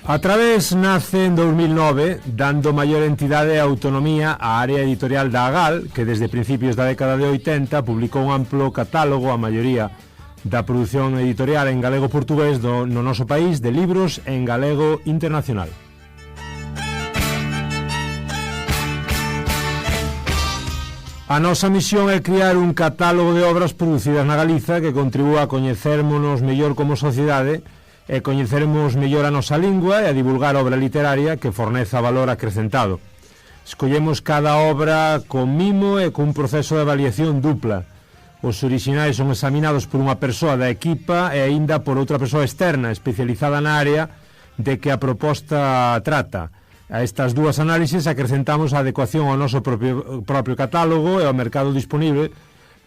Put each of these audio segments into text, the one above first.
A Través nace en 2009 dando maior entidade e autonomía á área editorial da AGAL, que desde principios da década de 80 publicou un amplo catálogo, a maioría da produción editorial en galego-portugués no noso país, de libros en galego internacional. A nosa misión é criar un catálogo de obras producidas na Galiza que contribúa a coñecermonos mellor como sociedade e coñecermos mellor a nosa lingua e a divulgar obra literaria que forneza valor acrecentado. Escollemos cada obra con mimo e cun proceso de avaliación dupla. Os orixinais son examinados por unha persoa da equipa e aínda por outra persoa externa, especializada na área de que a proposta trata. A estas dúas análises acrecentamos a adecuación ao noso propio catálogo e ao mercado disponible.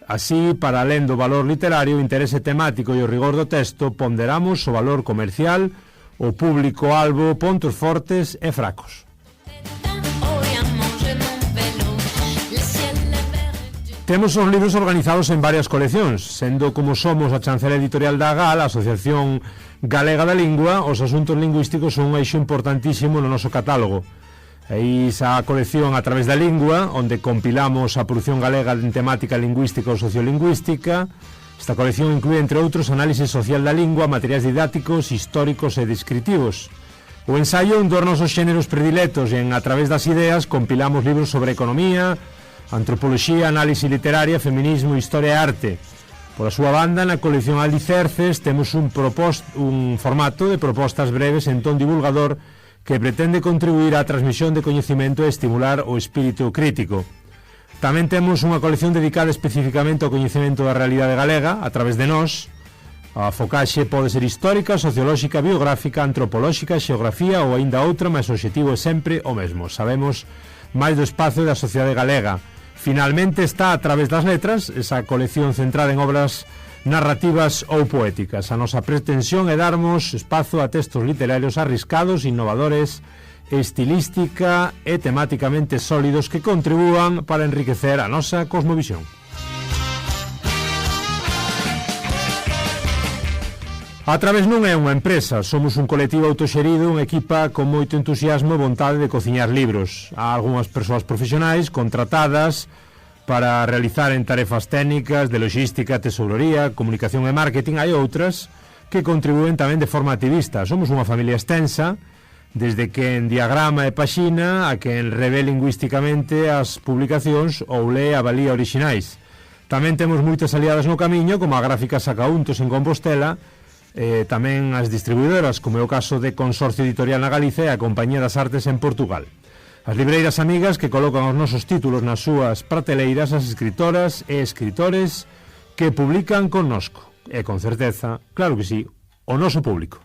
Así, para alén do valor literario, o interese temático e o rigor do texto, ponderamos o valor comercial, o público albo, pontos fortes e fracos. Temos os libros organizados en varias coleccións, sendo como somos a chancela editorial da AGAL, a Asociación Galega da Lingua, os asuntos lingüísticos son un eixo importantísimo no noso catálogo. Aí a colección A Través da Lingua, onde compilamos a produción galega en temática lingüística ou sociolingüística. Esta colección inclúe, entre outros, análisis social da lingua, materiais didácticos, históricos e descriptivos. O ensaio, un dos nosos xéneros predilectos, e en A Través das Ideas compilamos libros sobre economía, antropoloxía, análise literaria, feminismo, historia e arte. Por a súa banda, na colección Alicerces temos un formato de propostas breves en ton divulgador que pretende contribuir á transmisión de coñecemento e estimular o espírito crítico. Tamén temos unha colección dedicada especificamente ao coñecemento da realidade galega a través de nós. A focaxe pode ser histórica, sociolóxica, biográfica, antropolóxica, xeografía ou aínda outra, mas o obxectivo é sempre o mesmo. Sabemos máis do espazo da sociedade galega. Finalmente está A Través das Letras, esa colección centrada en obras narrativas ou poéticas. A nosa pretensión é darmos espazo a textos literarios arriscados, innovadores, estilística e temáticamente sólidos que contribúan para enriquecer a nosa cosmovisión. A Través non é unha empresa, somos un colectivo autoxerido, unha equipa con moito entusiasmo e vontade de cociñar libros. Há algunhas persoas profesionais contratadas para realizar en tarefas técnicas de logística, tesourería, comunicación e marketing. Hai outras que contribúen tamén de forma activista. Somos unha familia extensa, desde quen diagrama e paxina a quen revé lingüísticamente as publicacións ou lee a valía orixinais. Tamén temos moitas aliadas no camiño, como a gráfica Sacauntos en Compostela, tamén as distribuidoras, como é o caso de Consorcio Editorial na Galicia e a Compañía das Artes en Portugal. As libreiras amigas que colocan os nosos títulos nas súas prateleiras, as escritoras e escritores que publican connosco. E con certeza, claro que sí, o noso público.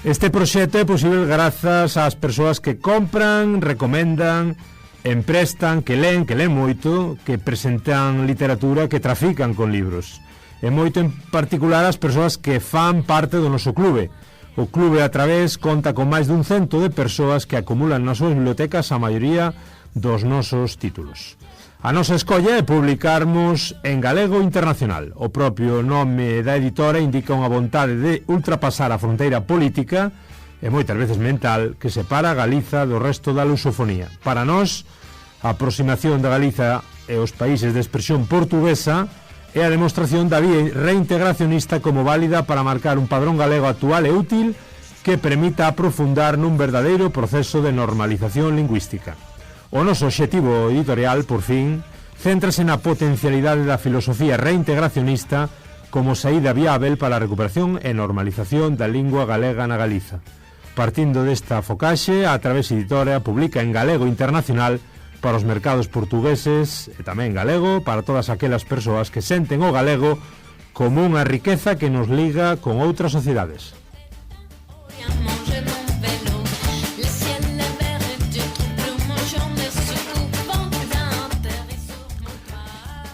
Este proxecto é posible grazas ás persoas que compran, recomendan, emprestan, que len moito, que presentan literatura, que trafican con libros. E moito en particular as persoas que fan parte do noso clube. O clube A Través conta con máis dun 100 de persoas que acumulan nas súas bibliotecas a maioría dos nosos títulos. A nosa escolla é publicarmos en galego internacional. O propio nome da editora indica unha vontade de ultrapasar a fronteira política e moitas veces mental que separa Galiza do resto da lusofonía. Para nós, a aproximación da Galiza e os países de expresión portuguesa é a demostración da vía reintegracionista como válida para marcar un padrón galego actual e útil que permita aprofundar nun verdadeiro proceso de normalización lingüística. O noso obxectivo editorial, por fin, céntrase na potencialidade da filosofía reintegracionista como saída viável para a recuperación e normalización da lingua galega na Galiza. Partindo desta focaxe, A Través Editora publica en galego internacional para os mercados portugueses e tamén galego para todas aquelas persoas que senten o galego como unha riqueza que nos liga con outras sociedades.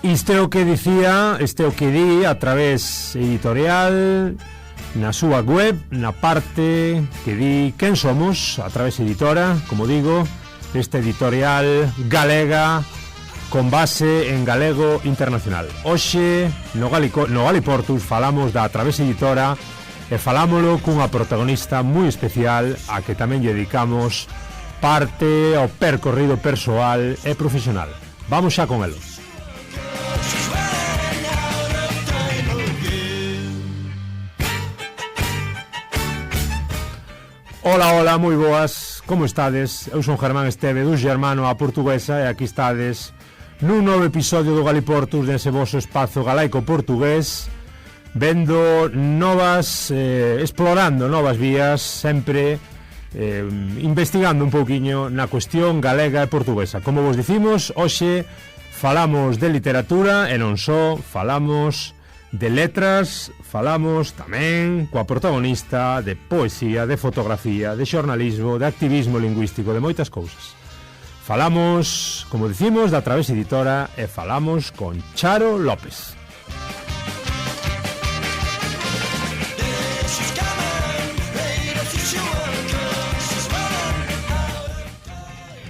Isto é o que dicía, este é o que di A Través Editorial na súa web, na parte que di quen somos, A Través Editora, como digo, esta editorial galega con base en galego internacional. Hoxe, no Galiportus, falamos da Través Editora e falámolo cunha protagonista moi especial a que tamén lle dedicamos parte ao percorrido persoal e profesional. Vamos xa con elo. Hola, hola, moi boas, como estades? Eu son Germán Esteve, dun Germano a portuguesa, e aquí estades nun novo episodio do Galiportus, nese voso espazo galaico-portugués, vendo novas, explorando novas vías, sempre investigando un pouquiño na cuestión galega e portuguesa. Como vos dicimos, hoxe falamos de literatura e non só, falamos de letras, falamos tamén coa protagonista de poesía, de fotografía, de xornalismo, de activismo lingüístico, de moitas cousas. Falamos, como dicimos, da Través Editora e falamos con Charo López.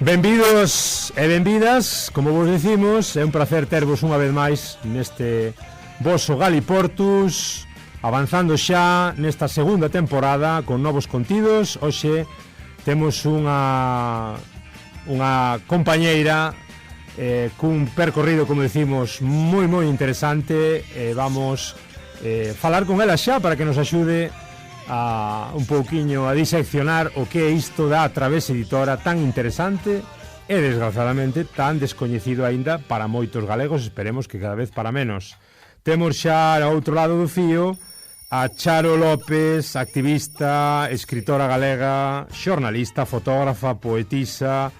Benvidos e benvidas, como vos dicimos, é un placer tervos unha vez máis neste voso Galiportus, avanzando xa nesta segunda temporada con novos contidos. Hoxe temos unha compañeira cun percorrido, como decimos, moi interesante. Vamos falar con ela xa para que nos axude a un pouquiño a diseccionar o que é isto da Través Editora, tan interesante e desgraciadamente tan descoñecido aínda para moitos galegos, esperemos que cada vez para menos. Temos xa ao outro lado do fío a Charo López, activista, escritora galega, xornalista, fotógrafa, poetisa,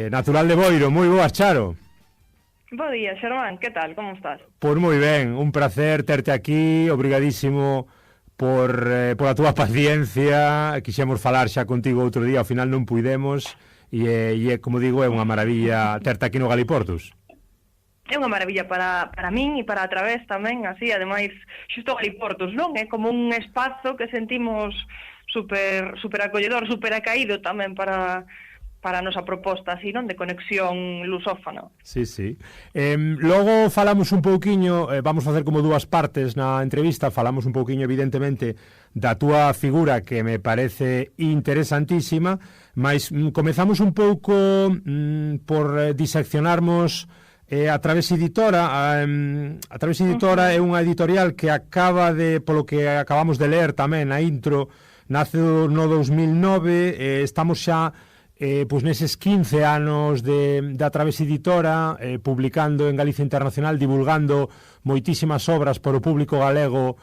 natural de Boiro. Moi boas, Charo. Bo día, Xermán, que tal? Como estás? Pois moi ben, un placer terte aquí, obrigadísimo por a túa paciencia. Quixemos falar xa contigo outro día, ao final non puidemos, e como digo, é unha maravilla terte aquí no Galiportus. É unha maravilla para min e para a Través tamén, así, ademais, xusto Galiportus, non? É como un espazo que sentimos super acolledor, super acaído tamén para a nosa proposta, así, non? De conexión lusófona. Sí. Logo falamos un pouquiño, vamos facer como dúas partes na entrevista, falamos un pouquiño, evidentemente, da túa figura, que me parece interesantísima, mas comezamos un pouco por diseccionarmos a Través Editora. A Través Editora é unha editorial que acaba de, polo que acabamos de ler tamén na intro, nace no 2009, estamos xa pois neses 15 anos da Través Editora, publicando en Galicia Internacional, divulgando moitísimas obras para o público galego,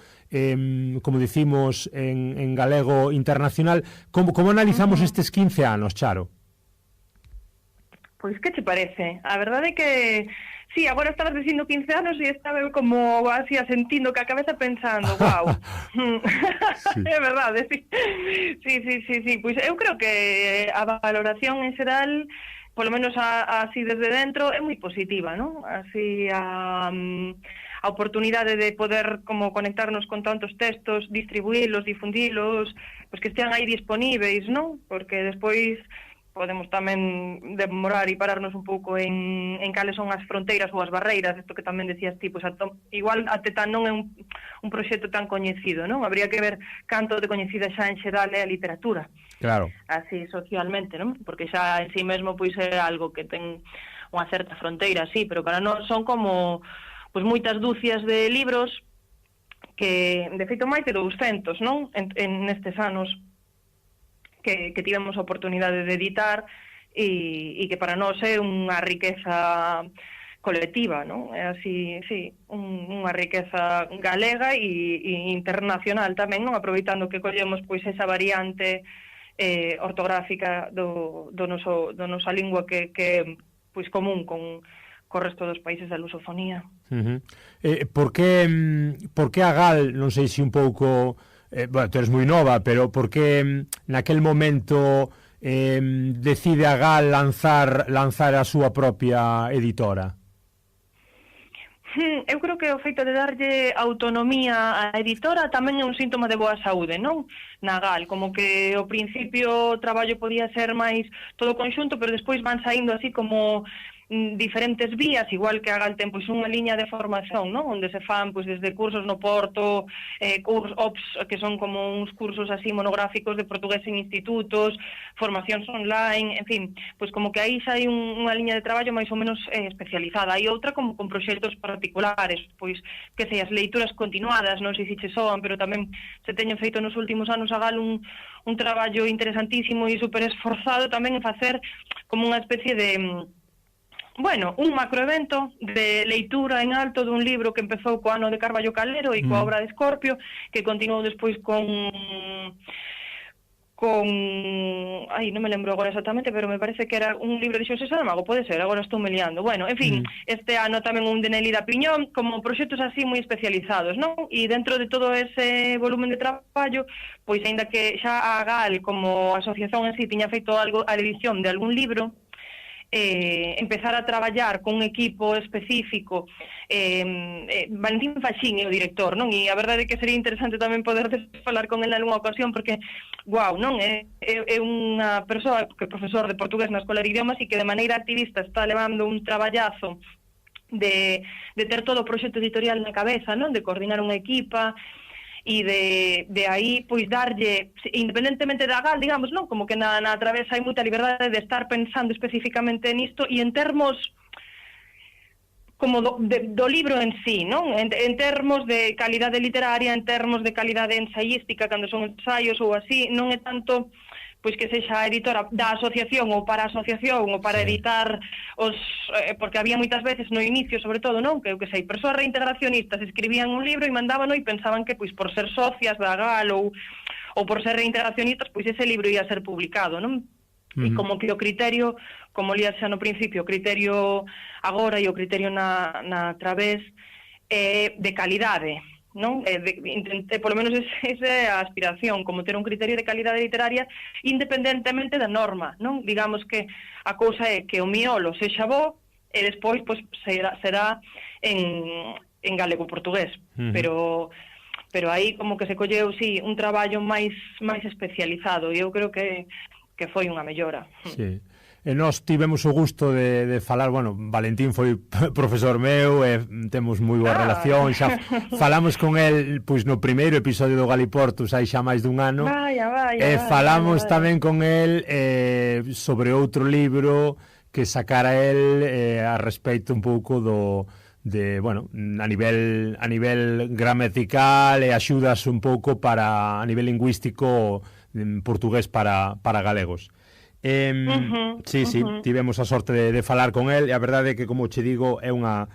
como dicimos, en galego internacional. Como analizamos estes 15 anos, Charo? Pois que te parece? A verdade é que sí, agora estabas dicindo 15 anos e estaba eu como así asentindo que a cabeza pensando, wow. Sí. É verdade, sí. Sí. Pois eu creo que a valoración en xeral, polo menos así desde dentro, é moi positiva, non? Así a oportunidade de poder como conectarnos con tantos textos, distribuílos, difundilos, pois que estean aí disponíveis, non? Porque despois podemos tamén demorar e pararnos un pouco en cales son as fronteiras ou as barreiras, isto que tamén decías ti, pois igual até tan non é un proxecto tan coñecido, non? Habría que ver canto de coñecida xa en xeral é a literatura. Claro. Así socialmente, non? Porque xa en sí mesmo pois é algo que ten unha certa fronteira, sí, pero para nós son como pois moitas dúcias de libros que, de feito, máis de 200, non? En nestes anos que tivemos a oportunidade de editar e que para nós é unha riqueza colectiva, non? É así, sí, unha riqueza galega e internacional tamén, non? Aproveitando que collemos pois esa variante ortográfica do nosa lingua que pois común con o resto dos países da lusofonía. Por que a Gal, non sei se un pouco... bueno, tú eres moi nova, pero por que naquel momento decide a Gal lanzar a súa propia editora? Eu creo que o feito de darlle autonomía á editora tamén é un síntoma de boa saúde, non? Na Gal, como que ao principio o traballo podía ser máis todo conxunto, pero despois van saindo así como diferentes vías, igual que a GAL ten pois unha liña de formación, non? Onde se fan pois desde cursos no Porto, cursos OPS, que son como uns cursos así monográficos de portugués en institutos, formacións online, en fin, pois como que aí xa hai unha liña de traballo máis ou menos especializada. Hai outra como con proxectos particulares, pois que sei, as leituras continuadas, non sei se che soan, pero tamén se teñen feito nos últimos anos a GAL un traballo interesantísimo e super esforzado tamén en facer como unha especie de, bueno, un macroevento de leitura en alto dun libro que empezou co ano de Carballo Calero e coa obra de Escorpio, que continuou despois con non me lembro agora exactamente, pero me parece que era un libro de Xosé Saramago, pode ser, agora estou me liando. Bueno, en fin, este ano tamén un de Nelida Piñón, como proxectos así moi especializados, non? E dentro de todo ese volumen de traballo, pois aínda que xa a GAL como asociación en sí tiña feito algo a edición de algún libro, empezar a traballar con un equipo específico, Valentín Faxín é o director, non? E a verdade é que sería interesante tamén poder falar con ele nalgúna ocasión, porque guau, non? É unha persoa que é profesor de portugués na Escola de Idiomas e que de maneira activista está levando un traballazo de ter todo o proxecto editorial na cabeza, non? De coordinar unha equipa e de aí, pois, darlle, independentemente da GAL, digamos, non? Como que na travesa hai moita liberdade de estar pensando especificamente nisto e en termos como do libro en sí, non? En termos de calidade literaria, en termos de calidade ensayística, cando son ensaios ou así, non é tanto pois que sexa a editora da asociación ou para a asociación ou para editar os... porque había moitas veces no inicio, sobre todo, non? Que eu que sei, persoas reintegracionistas escribían un libro e mandábano e pensaban que pois por ser socias da GAL ou por ser reintegracionistas, pois ese libro ia ser publicado, non? E como que o criterio, como lías xa no principio, o criterio agora e o criterio na través de calidade, non? Intenté, polo menos esa é a aspiración, como ter un criterio de calidade literaria independentemente da norma, non? Digamos que a cousa é que o miolo sexa bo e despois pois, será en galego-portugués, pero aí como que se colleu, sí, un traballo máis especializado e eu creo que foi unha mellora. Sí. E nós tivemos o gusto de falar, bueno, Valentín foi profesor meu e temos moi boa relación, xa falamos con el pois no primeiro episodio do Galiportus hai xa máis dun ano. E falamos tamén con el sobre outro libro que sacara el a respeito un pouco de, bueno, a nivel gramatical e axudas un pouco para a nivel lingüístico en portugués para galegos. Sí, tivemos a sorte de falar con el e a verdade é que, como che digo, é unha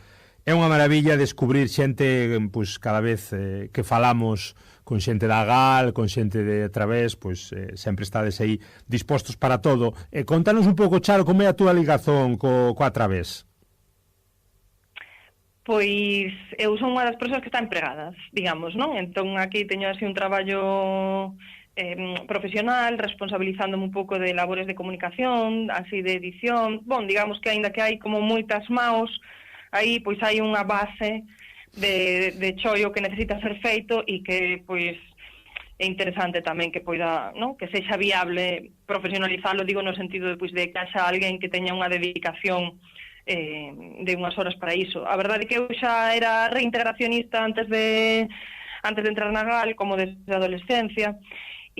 maravilla descubrir xente, pois, cada vez que falamos con xente da GAL, con xente de Través, pois sempre estades aí dispostos para todo. Contanos un pouco, Charo, como é a túa ligazón coa Través? Pois eu son unha das persoas que está empregadas, digamos, non? Entón aquí teño así un traballo profesional, responsabilizándome un pouco de labores de comunicación, así de edición. Bon, digamos que aínda que hai como moitas maos, aí pois hai unha base de chollo que necesita ser feito e que pois é interesante tamén que poida, non? Que sexa viable profesionalizalo, digo no sentido de, pois, de que haxa alguén que teña unha dedicación de unhas horas para iso. A verdade é que eu xa era reintegracionista antes de entrar na GAL, como desde a adolescencia,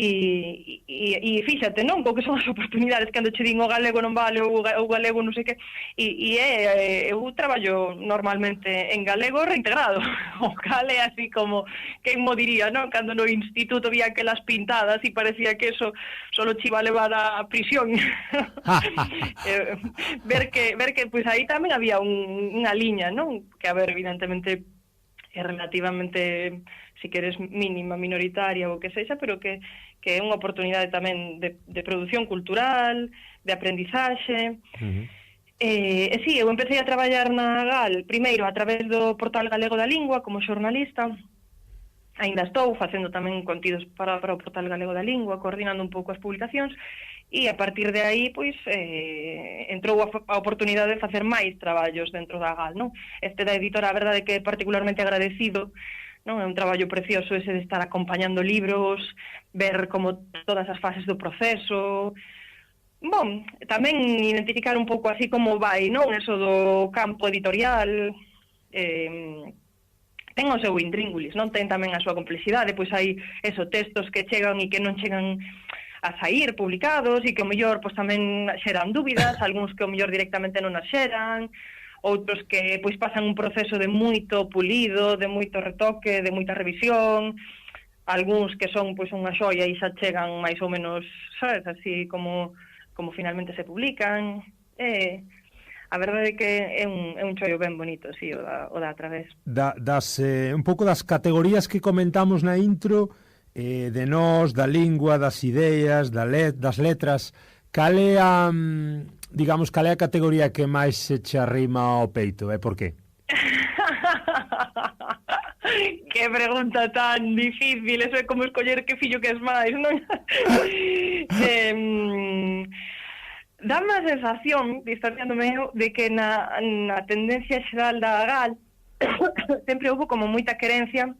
e fíxate, non? Co que son as oportunidades cando che din o galego non vale ou o galego non sei que, eu traballo normalmente en galego reintegrado. O gal é así como, quen mo diría, non? Cando no instituto vía aquelas pintadas e parecía que eso solo che iba a levar a prisión. ver que pois aí tamén había unha liña, non? Que a ver, evidentemente é relativamente, si queres, mínima, minoritaria ou que sexa, pero que é unha oportunidade tamén de produción cultural, de aprendizaxe. Sí, eu empecé a traballar na GAL primeiro a través do Portal Galego da Lingua como xornalista. Ainda estou facendo tamén contidos para o Portal Galego da Lingua, coordinando un pouco as publicacións, e a partir de aí, pois, entrou a oportunidade de facer máis traballos dentro da GAL, non? Este da editora, a verdade que é particularmente agradecido, non? É un traballo precioso ese de estar acompañando libros, ver como todas as fases do proceso, Bon, tamén identificar un pouco así como vai, non? Eso do campo editorial, ten o seu intríngulis, non? Ten tamén a súa complexidade, pois hai textos que chegan e que non chegan a sair publicados e que o mellor pois tamén xeran dúbidas, algúns que o mellor directamente non as xeran, outros que pois pasan un proceso de moito pulido, de moito retoque, de moita revisión, algúns que son pois unha xoia e xa chegan máis ou menos, sabes, así como finalmente se publican. A verdade é que é un chollo ben bonito, sí, o da A través. Un pouco das categorías que comentamos na intro, de nós, da lingua, das ideas, das letras, cal é a categoría que máis se che arrima ao peito, e por qué? Que pregunta tan difícil, eso é como escoller que fillo que es máis, non? Dame a sensación, distanciándome, de que na tendencia xeral da GAL sempre houve como moita querencia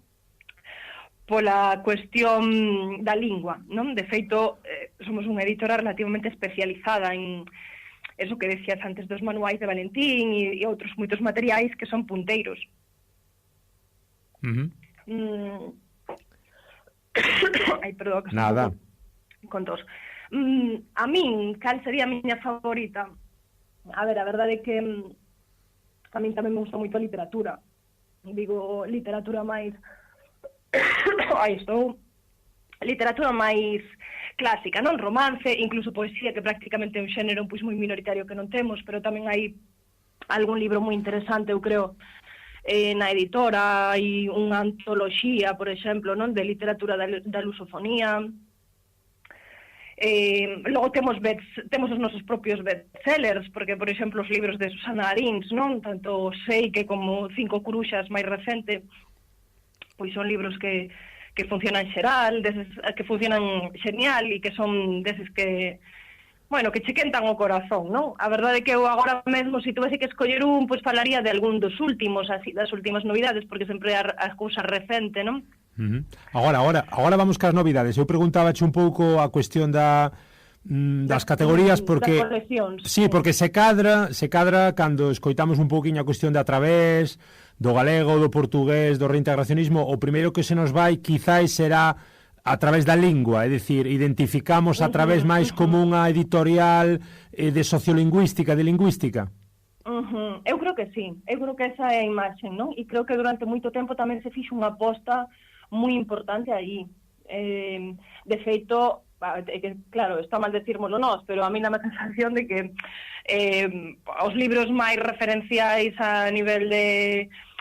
pola cuestión da lingua, non? De feito, somos unha editora relativamente especializada en eso que decías antes dos manuais de Valentín e outros moitos materiais que son punteiros. Ai, perdón, que nada. Con tos. A min, cal sería a miña favorita? A ver, a verdade é que a min tamén me gusta moito a literatura. Digo, literatura máis... literatura máis clásica, non? Romance, incluso poesía, que prácticamente é un xénero pois moi minoritario que non temos, pero tamén hai algún libro moi interesante, eu creo, na editora, hai unha antoloxía, por exemplo, non? De literatura da lusofonía. Logo temos os nosos propios bestsellers, porque, por exemplo, os libros de Susana Arins, non? Tanto Seike como Cinco Curuxas máis recente, pois son libros que funcionan xeral, deses que funcionan xenial e que son deses que, bueno, que che quentan o corazón, non? A verdade é que eu agora mesmo, se tuvese que escoller un, pois falaría de algún dos últimos, así, das últimas novidades, porque sempre é a cousa recente, non? Agora vamos cas novidades. Eu preguntábache un pouco a cuestión das categorías, porque sí, porque se cadra cando escoitamos un pouquiño a cuestión de A través, do galego, do portugués, do reintegracionismo, o primeiro que se nos vai quizás será a través da lingua, é dicir, identificamos A través máis como unha editorial de sociolingüística, de lingüística. Eu creo que sí, eu creo que esa é a imaxe, non? E creo que durante moito tempo tamén se fixo unha aposta moi importante aí. De feito, claro, está mal decírmolo nós, pero a mí dá a sensación de que os libros máis referenciais a nivel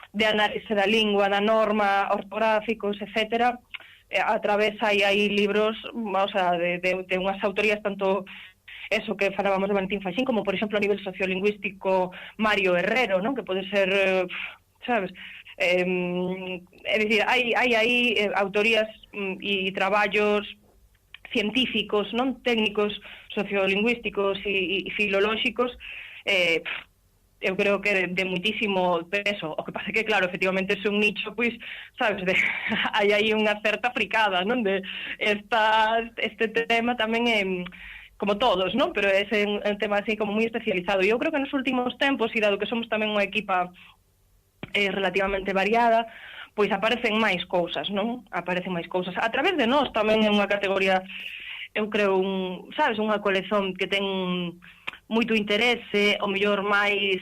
de análise da lingua, da norma, ortográficos, etcétera, A través hai libros, o sea, de unhas autorías tanto eso que falábamos de Valentín Faxín, como por exemplo a nivel sociolingüístico Mario Herrero, non? Que pode ser, sabes, é dicir, hai aí autorías e traballos científicos, non técnicos, sociolingüísticos e filolóxicos, eu creo que de muitísimo peso. O que pasa que, claro, efectivamente é un nicho, pois, sabes, hai aí unha certa fricada, non? De este tema tamén é como todos, non? Pero é un tema así como moi especializado. E eu creo que nos últimos tempos, e dado que somos tamén unha equipa relativamente variada, pois aparecen máis cousas, non? Aparecen máis cousas. A través de nós tamén é unha categoría, eu creo, sabes, unha colección que ten moito interese, o mellor máis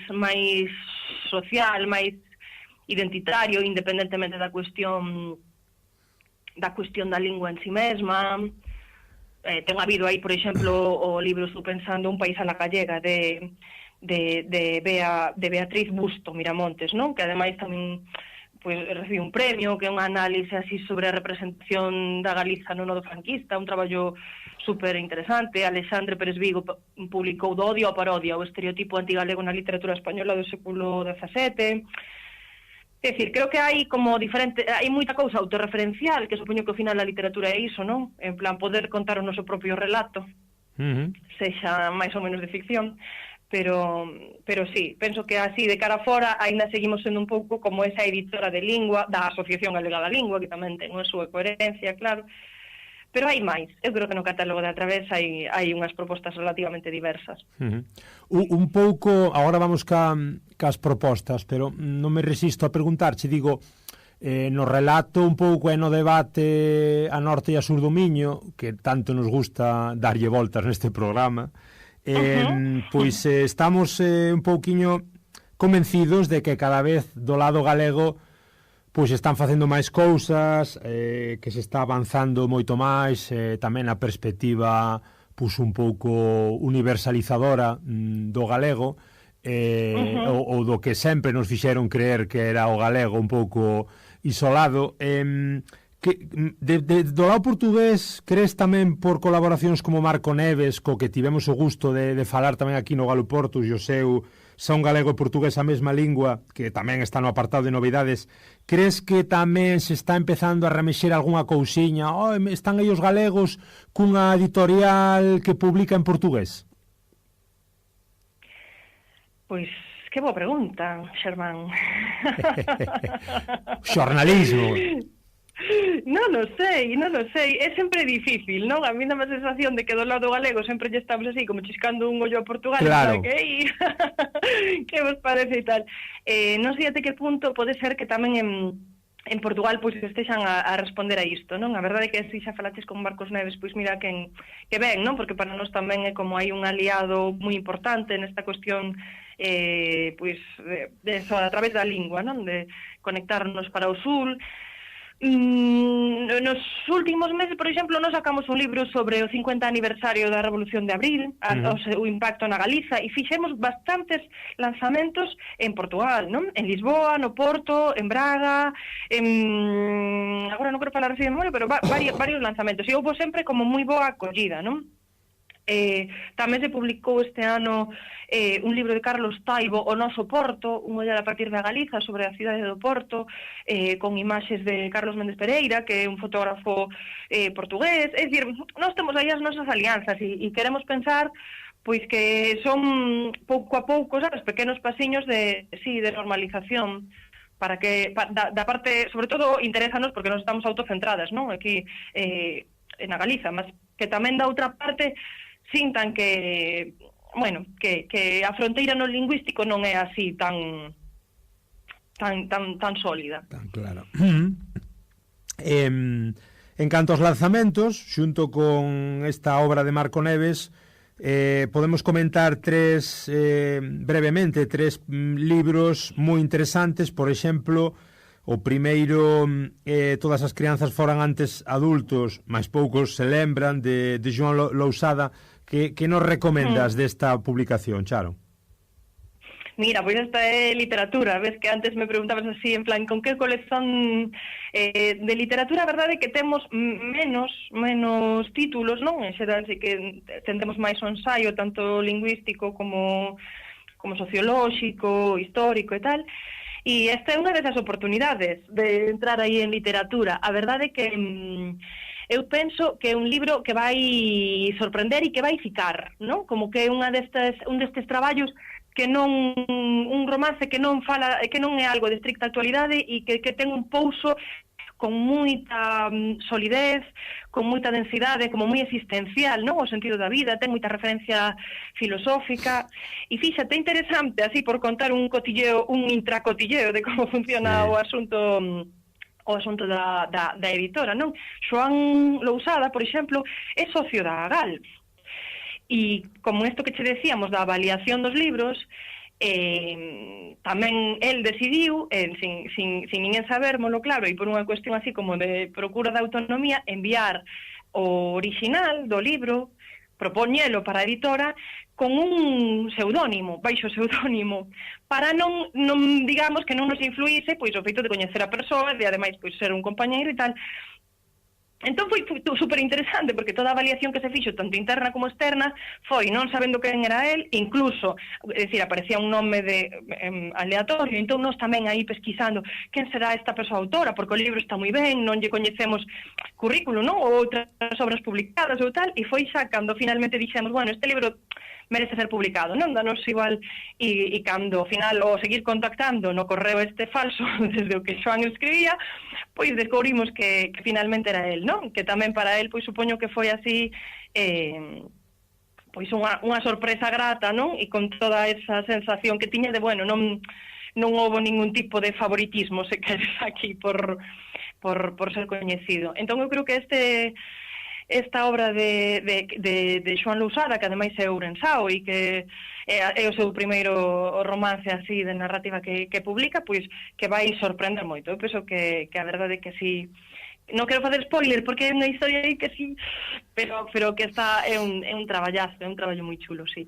social, máis identitario, independentemente da cuestión da lingua en si mesma. Ten habido aí, por exemplo, o libro, estou pensando, Un país a la gallega, de Beatriz Busto Miramontes, non? Que ademais tamén pois recibe un premio, que é unha análise así sobre a representación da Galiza no nodo franquista, un traballo super interesante. Alexandre Pérez Vigo publicou Do odio a parodia, o estereotipo antigalego na literatura española do século XVII. É dicir, creo que hai como diferente, hai moita cousa autorreferencial, que supoño que ao final a literatura é iso, non? En plan, poder contar o noso propio relato, sexa máis ou menos de ficción, pero sí, penso que así de cara fora ainda seguimos sendo un pouco como esa editora de lingua da Asociación Galega da Lingua, que tamén ten a súa coherencia, claro, pero hai máis. Eu creo que no catálogo de A Través hai unhas propostas relativamente diversas. Un pouco, agora vamos cas propostas, pero non me resisto a preguntarche, digo, no relato un pouco e no debate a norte e a sur do Miño, que tanto nos gusta darlle voltas neste programa, pois estamos un pouquiño convencidos de que cada vez do lado galego pois están facendo máis cousas, que se está avanzando moito máis, tamén a perspectiva pois un pouco universalizadora do galego, ou do que sempre nos fixeron creer que era o galego un pouco isolado. Do lado portugués, crees tamén por colaboracións como Marco Neves, co que tivemos o gusto de falar tamén aquí no Galo Portus, e o seu son galego e portugués a mesma lingua, que tamén está no apartado de novidades, crees que tamén se está empezando a remexer algunha cousiña? Están aí os galegos cunha editorial que publica en portugués? Pois, que boa pregunta, Xermán. Xornalismo. Non o sei. É sempre difícil, non? A mí dá a sensación de que do lado galego sempre lle estamos así, como chiscando un ollo a Portugal. Claro. Que vos parece e tal. Non sei até que punto pode ser que tamén en Portugal pois estexan a responder a isto, non? A verdade é que se xa falaches con Marcos Neves, pois mira que ben, non? Porque para nós tamén é como hai un aliado moi importante nesta cuestión pois de eso, a través da lingua, non? De conectarnos para o sul. Nos últimos meses, por exemplo, nos sacamos un libro sobre o 50 aniversario da Revolución de Abril, o impacto na Galiza, e fixemos bastantes lanzamentos en Portugal, non? En Lisboa, no Porto, en Braga, agora non quero falar así de memoria, pero varios lanzamentos, e houve sempre como moi boa acollida, non? Tamén se publicou este ano un libro de Carlos Taibo, O Noso Porto, un ollar a partir da Galiza sobre a cidade do Porto, con imaxes de Carlos Méndez Pereira, que é un fotógrafo portugués. É dicir, nós temos aí as nosas alianzas e queremos pensar pois que son pouco a pouco, sabes, pequenos pasiños de normalización, para que da parte, sobre todo, interésanos porque nos estamos autocentradas, non? Aquí na Galiza, mas que tamén da outra parte sintan que, bueno, que a fronteira no lingüístico non é así tan sólida. Tan claro. En canto aos lanzamentos, xunto con esta obra de Marco Neves, podemos comentar brevemente tres libros moi interesantes. Por exemplo, o primeiro, Todas as crianzas foran antes adultos, máis poucos se lembran, de Joan Lousada. Que nos recomendas desta publicación, Charo? Mira, pois esta é literatura. Ves que antes me preguntabas así, en plan, con que colección de literatura? A verdade é que temos menos títulos, non? En xeral, sí que tendemos máis o ensaio, tanto lingüístico como sociolóxico, histórico e tal. E esta é unha desas oportunidades de entrar aí en literatura. A verdade é que eu penso que é un libro que vai sorprender e que vai ficar, non? Como que é un destes traballos que non un romance que non fala, que non é algo de estricta actualidade e que ten un pouso con moita solidez, con moita densidade, como moi existencial, non? O sentido da vida, ten moita referencia filosófica, e fíxate, interesante, así por contar un intracotilleo de como funciona o asunto da editora, non? Xoán Lousada, por exemplo, é socio da GAL, e como isto que che decíamos da avaliación dos libros, tamén el decidiu, sin ninguén sabérmolo, claro, e por unha cuestión así como de procura de autonomía, enviar o original do libro, propoñelo para a editora con un pseudónimo, baixo pseudónimo, para non digamos que non nos influíse pois o feito de coñecer a persoa e ademais pois ser un compañeiro e tal. Entón foi super interesante porque toda a avaliación que se fixo, tanto interna como externa, foi non sabendo quen era el, incluso, é dicir, aparecía un nome aleatorio, entón nós tamén aí pesquisando quen será esta persoa autora, porque o libro está moi ben, non lle coñecemos currículo, non? Ou outras obras publicadas ou tal, e foi xa cando finalmente dixemos, bueno, este libro merece ser publicado, non? Danos igual, e cando ao final o seguir contactando no correo este falso desde o que Xoán escribía, pois descubrimos que finalmente era el, non? Que tamén para el, pois supoño que foi así pois unha sorpresa grata, non? E con toda esa sensación que tiña de, bueno, non houve ningún tipo de favoritismo, se queres, aquí por ser coñecido. Entón eu creo que esta obra de Xoán Lousada, que ademais é ourensao e que é o seu primeiro romance así de narrativa que publica, pois que vai sorprender moito. Eu penso que a verdade é que sí, non quero facer spoiler porque é unha historia aí que sí, pero que é un traballazo, é un traballo moi chulo, sí.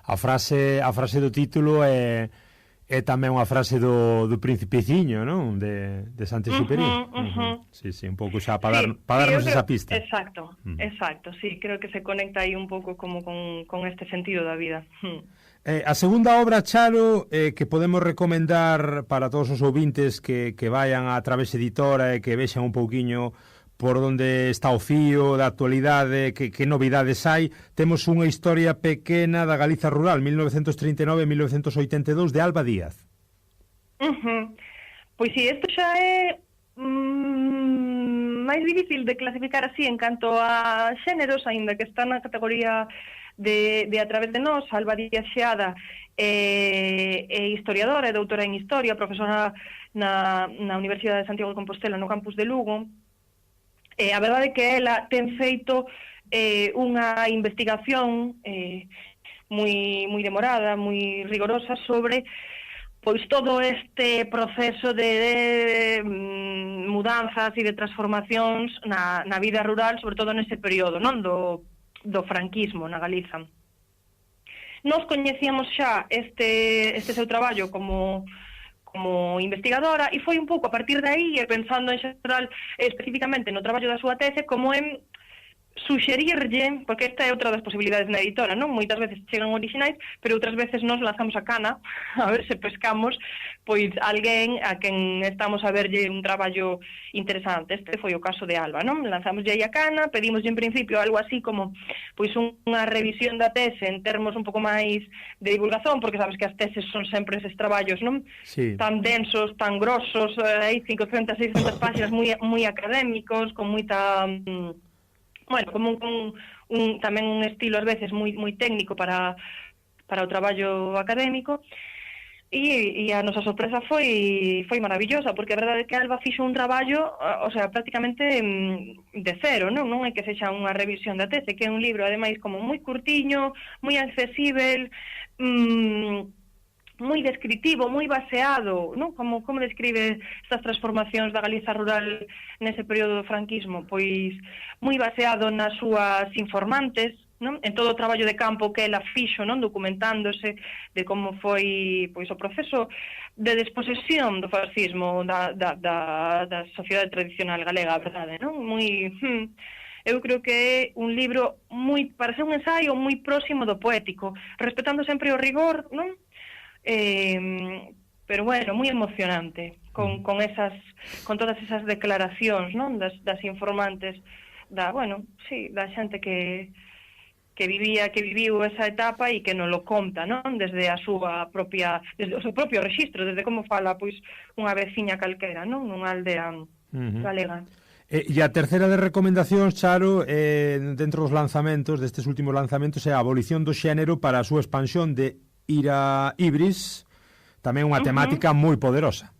A frase do título é tamén unha frase do Principeciño, non? De Saint-Exupéry. Sí, un pouco xa para darnos esa pista. Exacto, sí, creo que se conecta aí un pouco como con este sentido da vida. A segunda obra, Charo, que podemos recomendar para todos os ouvintes que vayan a Través Editora e que vexan un pouquiño por onde está o fío da actualidade, que novidades hai. Temos unha historia pequena da Galiza rural, 1939-1982, de Alba Díaz. Pois sí, isto xa é máis difícil de clasificar así en canto a xéneros, aínda que está na categoría de A Través de Nós. Alba Díaz Xeada é historiadora, é doutora en Historia, profesora na Universidade de Santiago de Compostela, no campus de Lugo. A verdade é que ela ten feito unha investigación moi demorada, moi rigorosa sobre pois todo este proceso de mudanzas e de transformacións na vida rural, sobre todo nese período, non, do franquismo na Galiza. Nos coñecíamos xa este seu traballo como investigadora, e foi un pouco a partir de aí, pensando en xeral especificamente no traballo da súa tese, como en suxerirlle, porque esta é outra das posibilidades na editora, non? Moitas veces chegan originais, pero outras veces nos lanzamos a cana a ver se pescamos pois alguén a quen estamos a verlle un traballo interesante. Este foi o caso de Alba, non? Lanzámoslle aí a cana, pedimoslle en principio algo así como pois unha revisión da tese en termos un pouco máis de divulgación, porque sabes que as teses son sempre eses traballos, non? Sí. Tan densos, tan grosos, hai 500, 600 páxinas moi académicos, con moita bueno, como tamén un estilo ás veces moi técnico para o traballo académico, e a nosa sorpresa foi maravillosa, porque a verdade é que Alba fixo un traballo, o sea, prácticamente de cero, non é que sexa unha revisión da tese, que é un libro ademais como moi curtiño, moi accesível, moi descritivo, moi baseado, non? Como describe estas transformacións da Galiza rural nese período do franquismo? Pois moi baseado nas súas informantes, non? En todo o traballo de campo que ela fixo, non? Documentándose de como foi pois o proceso de desposesión do fascismo da sociedade tradicional galega, a verdade, non? Eu creo que é un libro moi, para ser un ensaio moi próximo do poético, respetando sempre o rigor, non? Pero bueno, moi emocionante con todas esas declaracións, non, das informantes da xente que viviu esa etapa e que non lo conta, non, desde o seu propio rexistro, desde como fala pois unha veciña calquera, non, nunha aldea galega. E a terceira de recomendacións, Charo, dentro dos lanzamentos, destes últimos lanzamentos, é a abolición do xénero para a súa expansión de Ira Ibris, tamén unha temática moi poderosa.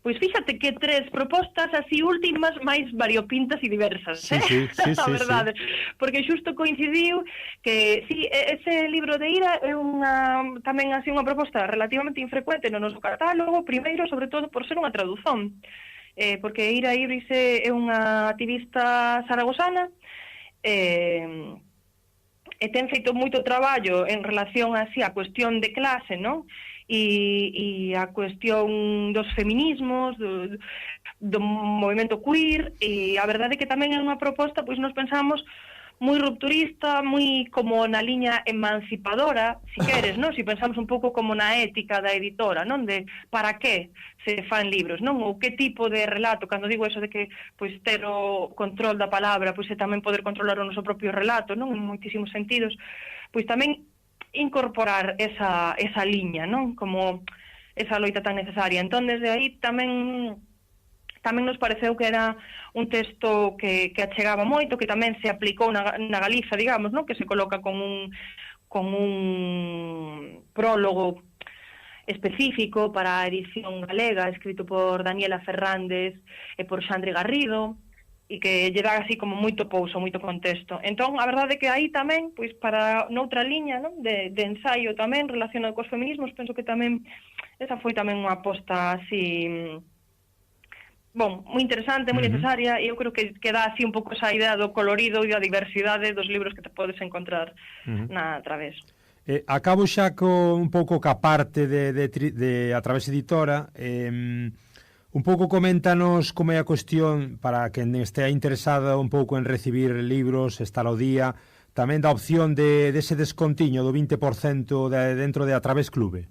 Pois fíxate que tres propostas así últimas máis variopintas e diversas, Sí, a verdade, porque xusto coincidiu que ese libro de Ira é tamén así unha proposta relativamente infrecuente no noso catálogo, primeiro, sobre todo, por ser unha tradución, porque Ira Ibris é unha activista zaragozana, e ten feito moito traballo en relación así a cuestión de clase, non? E a cuestión dos feminismos, do movimento queer, e a verdade é que tamén é unha proposta, pois nos pensamos moi rupturista, moi como na liña emancipadora, si queres, non? Si pensamos un pouco como na ética da editora, non? De para que se fan libros, non? Ou que tipo de relato, cando digo eso de que pois ter o control da palabra, pois é tamén poder controlar o noso propio relato, non? En moitísimos sentidos, pois tamén incorporar esa liña, non? Como esa loita tan necesaria. Entón, desde aí tamén nos pareceu que era un texto que achegaba moito, que tamén se aplicou na Galiza, digamos, non? Que se coloca con un prólogo específico para a edición galega, escrito por Daniela Fernández e por Xandri Garrido, e que lle dá así como moito pouso, moito contexto. Entón, a verdade é que aí tamén, pois para noutra liña, non? De ensaio tamén relacionado cos feminismos, penso que tamén esa foi tamén unha aposta así, moi interesante, moi necesaria, e eu creo que dá así un pouco esa idea do colorido e da diversidade dos libros que te podes encontrar na Través. Acabo xa un pouco ca parte de A Través Editora. Un pouco coméntanos como é a cuestión para quen estea interesada un pouco en recibir libros, estar ao día, tamén da opción dese descontiño do 20% dentro de A Través Clube.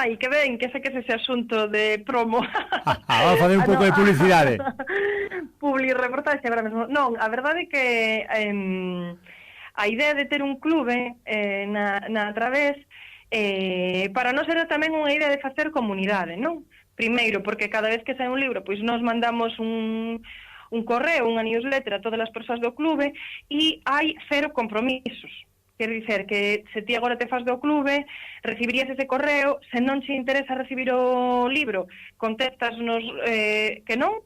E que ben, que sei que é ese asunto de promo. Vamos a fazer un pouco de publicidade. Publi-reportaxe agora mesmo. Non, a verdade é que a idea de ter un clube na Través para nós era tamén unha idea de facer comunidade, non? Primeiro, porque cada vez que sai un libro, pois nos mandamos un correo, unha newsletter a todas as persoas do clube e hai 0 compromisos. Quero dicer que se ti agora te faz do clube, recibirías ese correo, se non te interesa recibir o libro, contestasnos que non,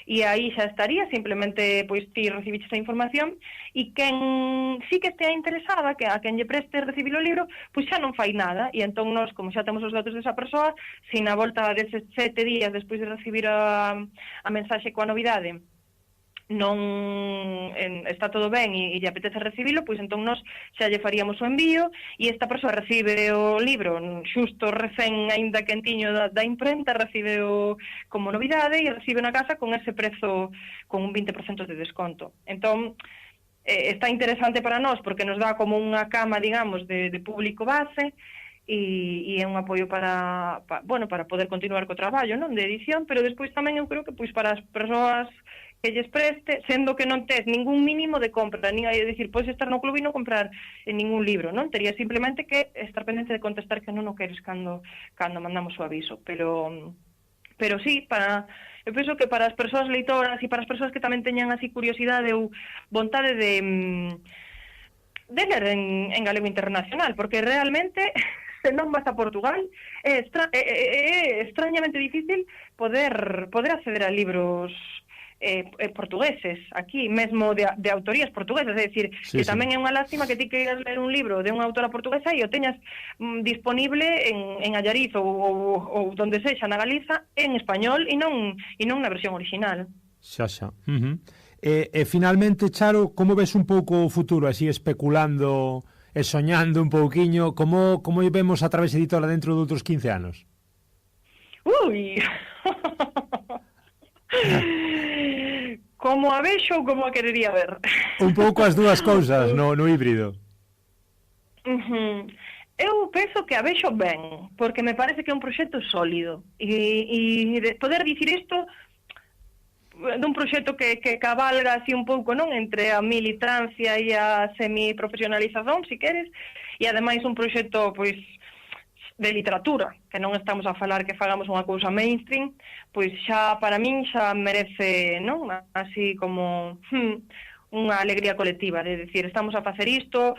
e aí xa estaría, simplemente pois ti recibiste esa información, e quen sí que estea interesada, que a quen lle preste recibir o libro, pois xa non fai nada, e entón nós, como xa temos os datos desa persoa, se na volta deses 7 días despois de recibir a mensaxe coa novidade non está todo ben e lle apetece recibilo, pois entón nós xa lle faríamos o envío e esta persoa recibe o libro xusto recén, aínda quentiño da imprenta, recibe como novidade e recibe na casa con ese prezo, con un 20% de desconto. Entón, está interesante para nós porque nos dá como unha cama, digamos, de público base e é un apoio para poder continuar co traballo, non, de edición, pero despois tamén eu creo que pois para as persoas que lles preste, sendo que non tes ningún mínimo de compra, nin hai dicir, podes estar no clube e non comprar ningún libro, non? Tería simplemente que estar pendente de contestar que non o queres cando mandamos o aviso, pero sí, eu penso que para as persoas leitoras e para as persoas que tamén teñan así curiosidade ou vontade de ler en galego internacional, porque realmente se non vas a Portugal é extrañamente difícil poder acceder a libros portugueses, aquí mesmo de autorías portuguesas, é dicir, que tamén é unha lástima que ti queiras ler un libro de unha autora portuguesa e o teñas disponible en Allariz ou donde sexa na Galiza en español e non na versión original. Xa. E finalmente, Charo, como ves un pouco o futuro, así especulando e soñando un pouquiño, como vemos A Través Editora dentro de outros 15 anos? Ui! Como a vexo ou como a querería ver? Un pouco as dúas cousas no híbrido. Eu penso que a vexo ben, porque me parece que é un proxecto sólido e de poder dicir isto dun proxecto que cabalga así un pouco, non, entre a militancia e a semiprofesionalización, si queres, e ademais un proxecto pois de literatura, que non estamos a falar que fagamos unha cousa mainstream, pois xa para min xa merece, non, así como unha alegría colectiva, de decir, estamos a facer isto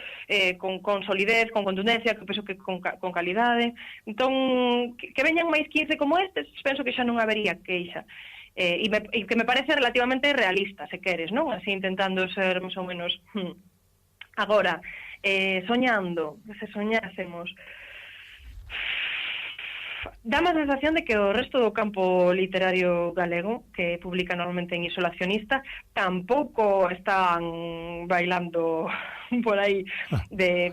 con solidez, con contundencia, que penso que con calidade. Entón, que veñan máis 15 como estes, penso que xa non habería queixa. E que me parece relativamente realista, se queres, non? Así intentando ser máis ou menos agora, soñando, que se soñásemos, dá a sensación de que o resto do campo literario galego, que publica normalmente en Isolacionista, tampouco están bailando por aí de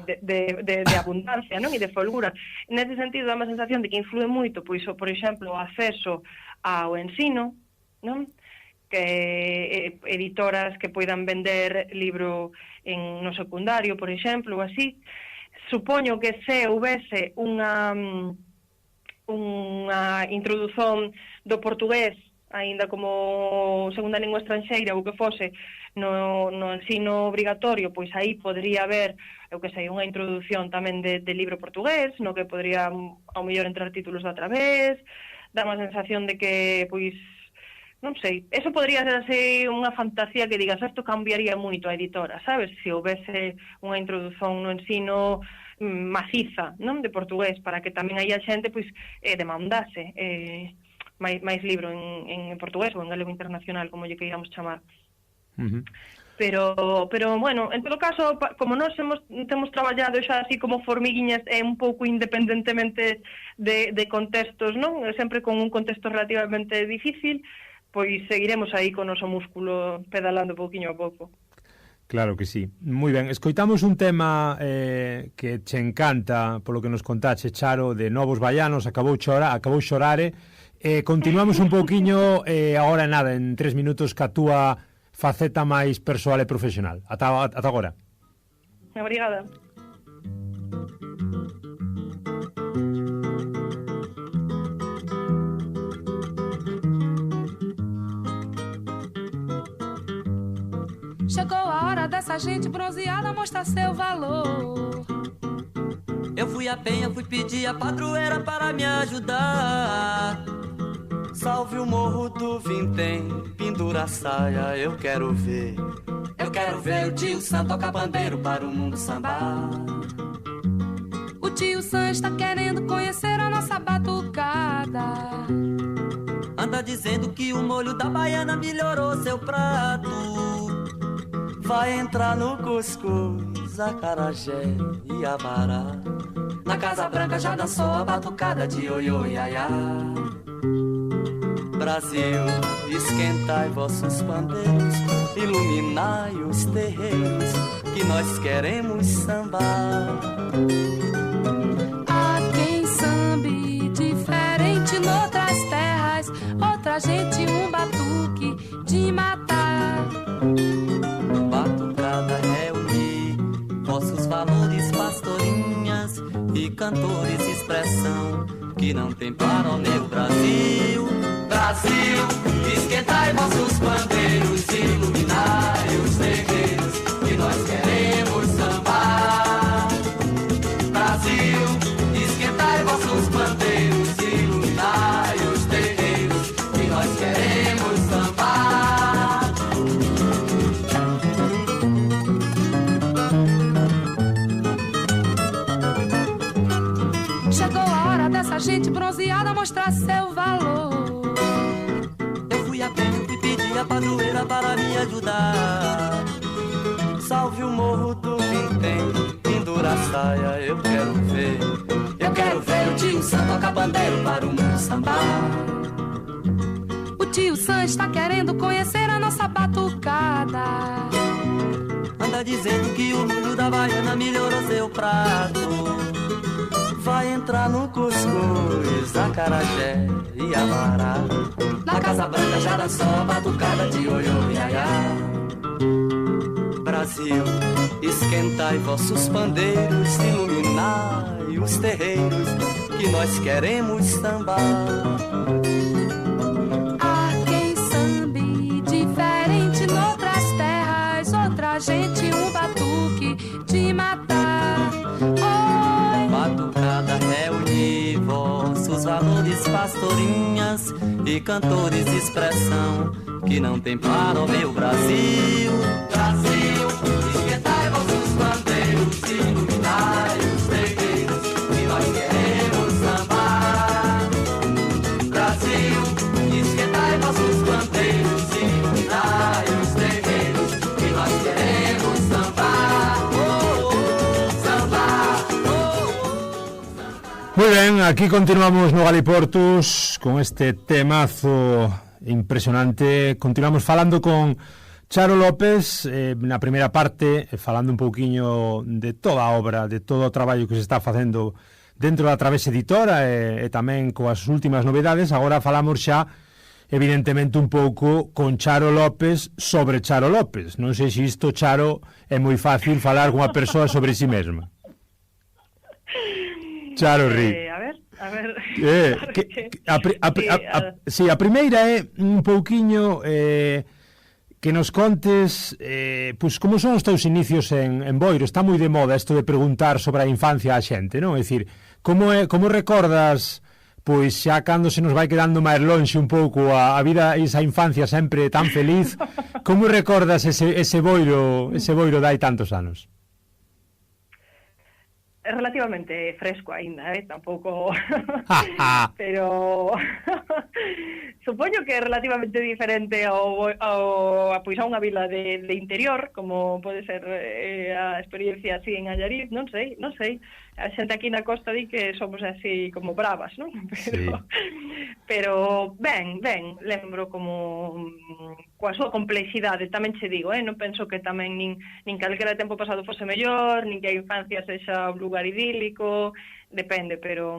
abundancia, non? E de folgura. Nese sentido, dá a sensación de que influe moito, pois, por exemplo, o acceso ao ensino, non? Que editoras que poidan vender libro no secundario, por exemplo, ou así. Supoño que se houvese unha introdución do portugués aínda como segunda lingua estranxeira ou que fose no ensino obrigatorio, pois aí podría haber, eu que sei, unha introdución tamén de libro portugués, no que podría ao mellor entrar títulos de outra vez, dá unha sensación de que, pois, non sei, eso podría ser así unha fantasía que digas, isto cambiaría moito a editora, sabes? Se houvese unha introdución no ensino maciza, non, de portugués, para que tamén hai a xente, pois, demandase máis libro en portugués ou en galego internacional, como lle queiramos chamar. Pero bueno, en todo caso, como nós temos traballado xa así como formiguiñas un pouco independentemente de contextos, non? Sempre con un contexto relativamente difícil, pois seguiremos aí con o noso músculo pedalando pouquiño a pouco. Claro que sí. Moi ben, escoitamos un tema que che encanta polo que nos contache, Charo, de Novos Baianos, acabou xorare. Continuamos un pouquiño agora nada, en 3 minutos ca túa faceta máis persoal e profesional. Ata agora. Obrigada. Chegou a hora dessa gente bronzeada mostrar seu valor. Eu fui a penha, fui pedir a padroeira para me ajudar. Salve o morro do Vintém, pendura a saia, eu quero ver. Eu quero ver o tio Sam tocar bandeiro para o mundo sambar. O tio Sam está querendo conhecer a nossa batucada. Anda dizendo que o molho da baiana melhorou seu prato. Vai entrar no cuscuz, acarajé e abará. Na Casa Branca já dançou a batucada de oiô iaiá. Brasil, esquentai vossos pandeiros, iluminai os terreiros, que nós queremos sambar. Há quem sambe diferente noutras terras, outra gente um batuque de matar. Batucada reunir vossos valores, pastorinhas e cantores, expressão que não tem para o meu Brasil. Brasil, esquentai vossos bandeiros, iluminai os terreiros, que nós queremos sambar. Brasil, esquentai vossos bandeiros, iluminai os terreiros, que nós queremos sambar. Chegou a hora dessa gente bronzeada mostrar seu valor. A padroeira para me ajudar. Salve o morro do Vintém, pendura a saia, eu quero ver. Eu quero ver o tio Sam tocar bandeiro para o mundo sambar. O tio Sam está querendo conhecer a nossa batucada. Anda dizendo que o molho da baiana melhorou seu prato. Vai entrar no cuscuz, acarajé e abará. Na Casa Branca já dançou a batucada de oiô iaiá. Brasil, esquentai vossos pandeiros, iluminai os terreiros, que nós queremos sambar. Há quem sambe diferente noutras terras, outra gente um batuque de matar. Oi. Batucada reunir vossos valores, pastorinhas e cantores de expressão que não tem para o meu Brasil. Brasil, esquentai vossos bandeiros, iluminai os terreiros, que nós queremos sambar. Brasil, esquentai vossos bandeiros, iluminai os terreiros, que nós queremos sambar. Oh, oh, sambar. Muy ben, aquí continuamos no Galiportus con este temazo impresionante. Continuamos falando con Charo López na primeira parte, falando un pouquiño de toda a obra, de todo o traballo que se está facendo dentro da Través Editora e tamén coas últimas novedades. Agora falamos xa evidentemente un pouco con Charo López sobre Charo López. Non sei se isto, Charo, é moi fácil falar con unha persoa sobre si mesma. Charo Ri. A ver, A ver, claro a primeira é un pouquiño que nos contes pois como son os teus inicios en Boiro. Está moi de moda isto de preguntar sobre a infancia á xente, non? É dicir, como recordas pois xa cando se nos vai quedando máis lonxe un pouco a vida e esa infancia sempre tan feliz, como recordas ese Boiro de hai tantos anos? É relativamente fresco aínda, tampouco pero supoño que é relativamente diferente a unha vila de interior, como pode ser a experiencia así en Allariz, non sei. A xente aquí na costa di que somos así como bravas, non? Pero ben, lembro como coa súa complexidade, tamén che digo, non penso que tamén nin calquera tempo pasado fose mellor, nin que a infancia sexa un lugar idílico, depende, pero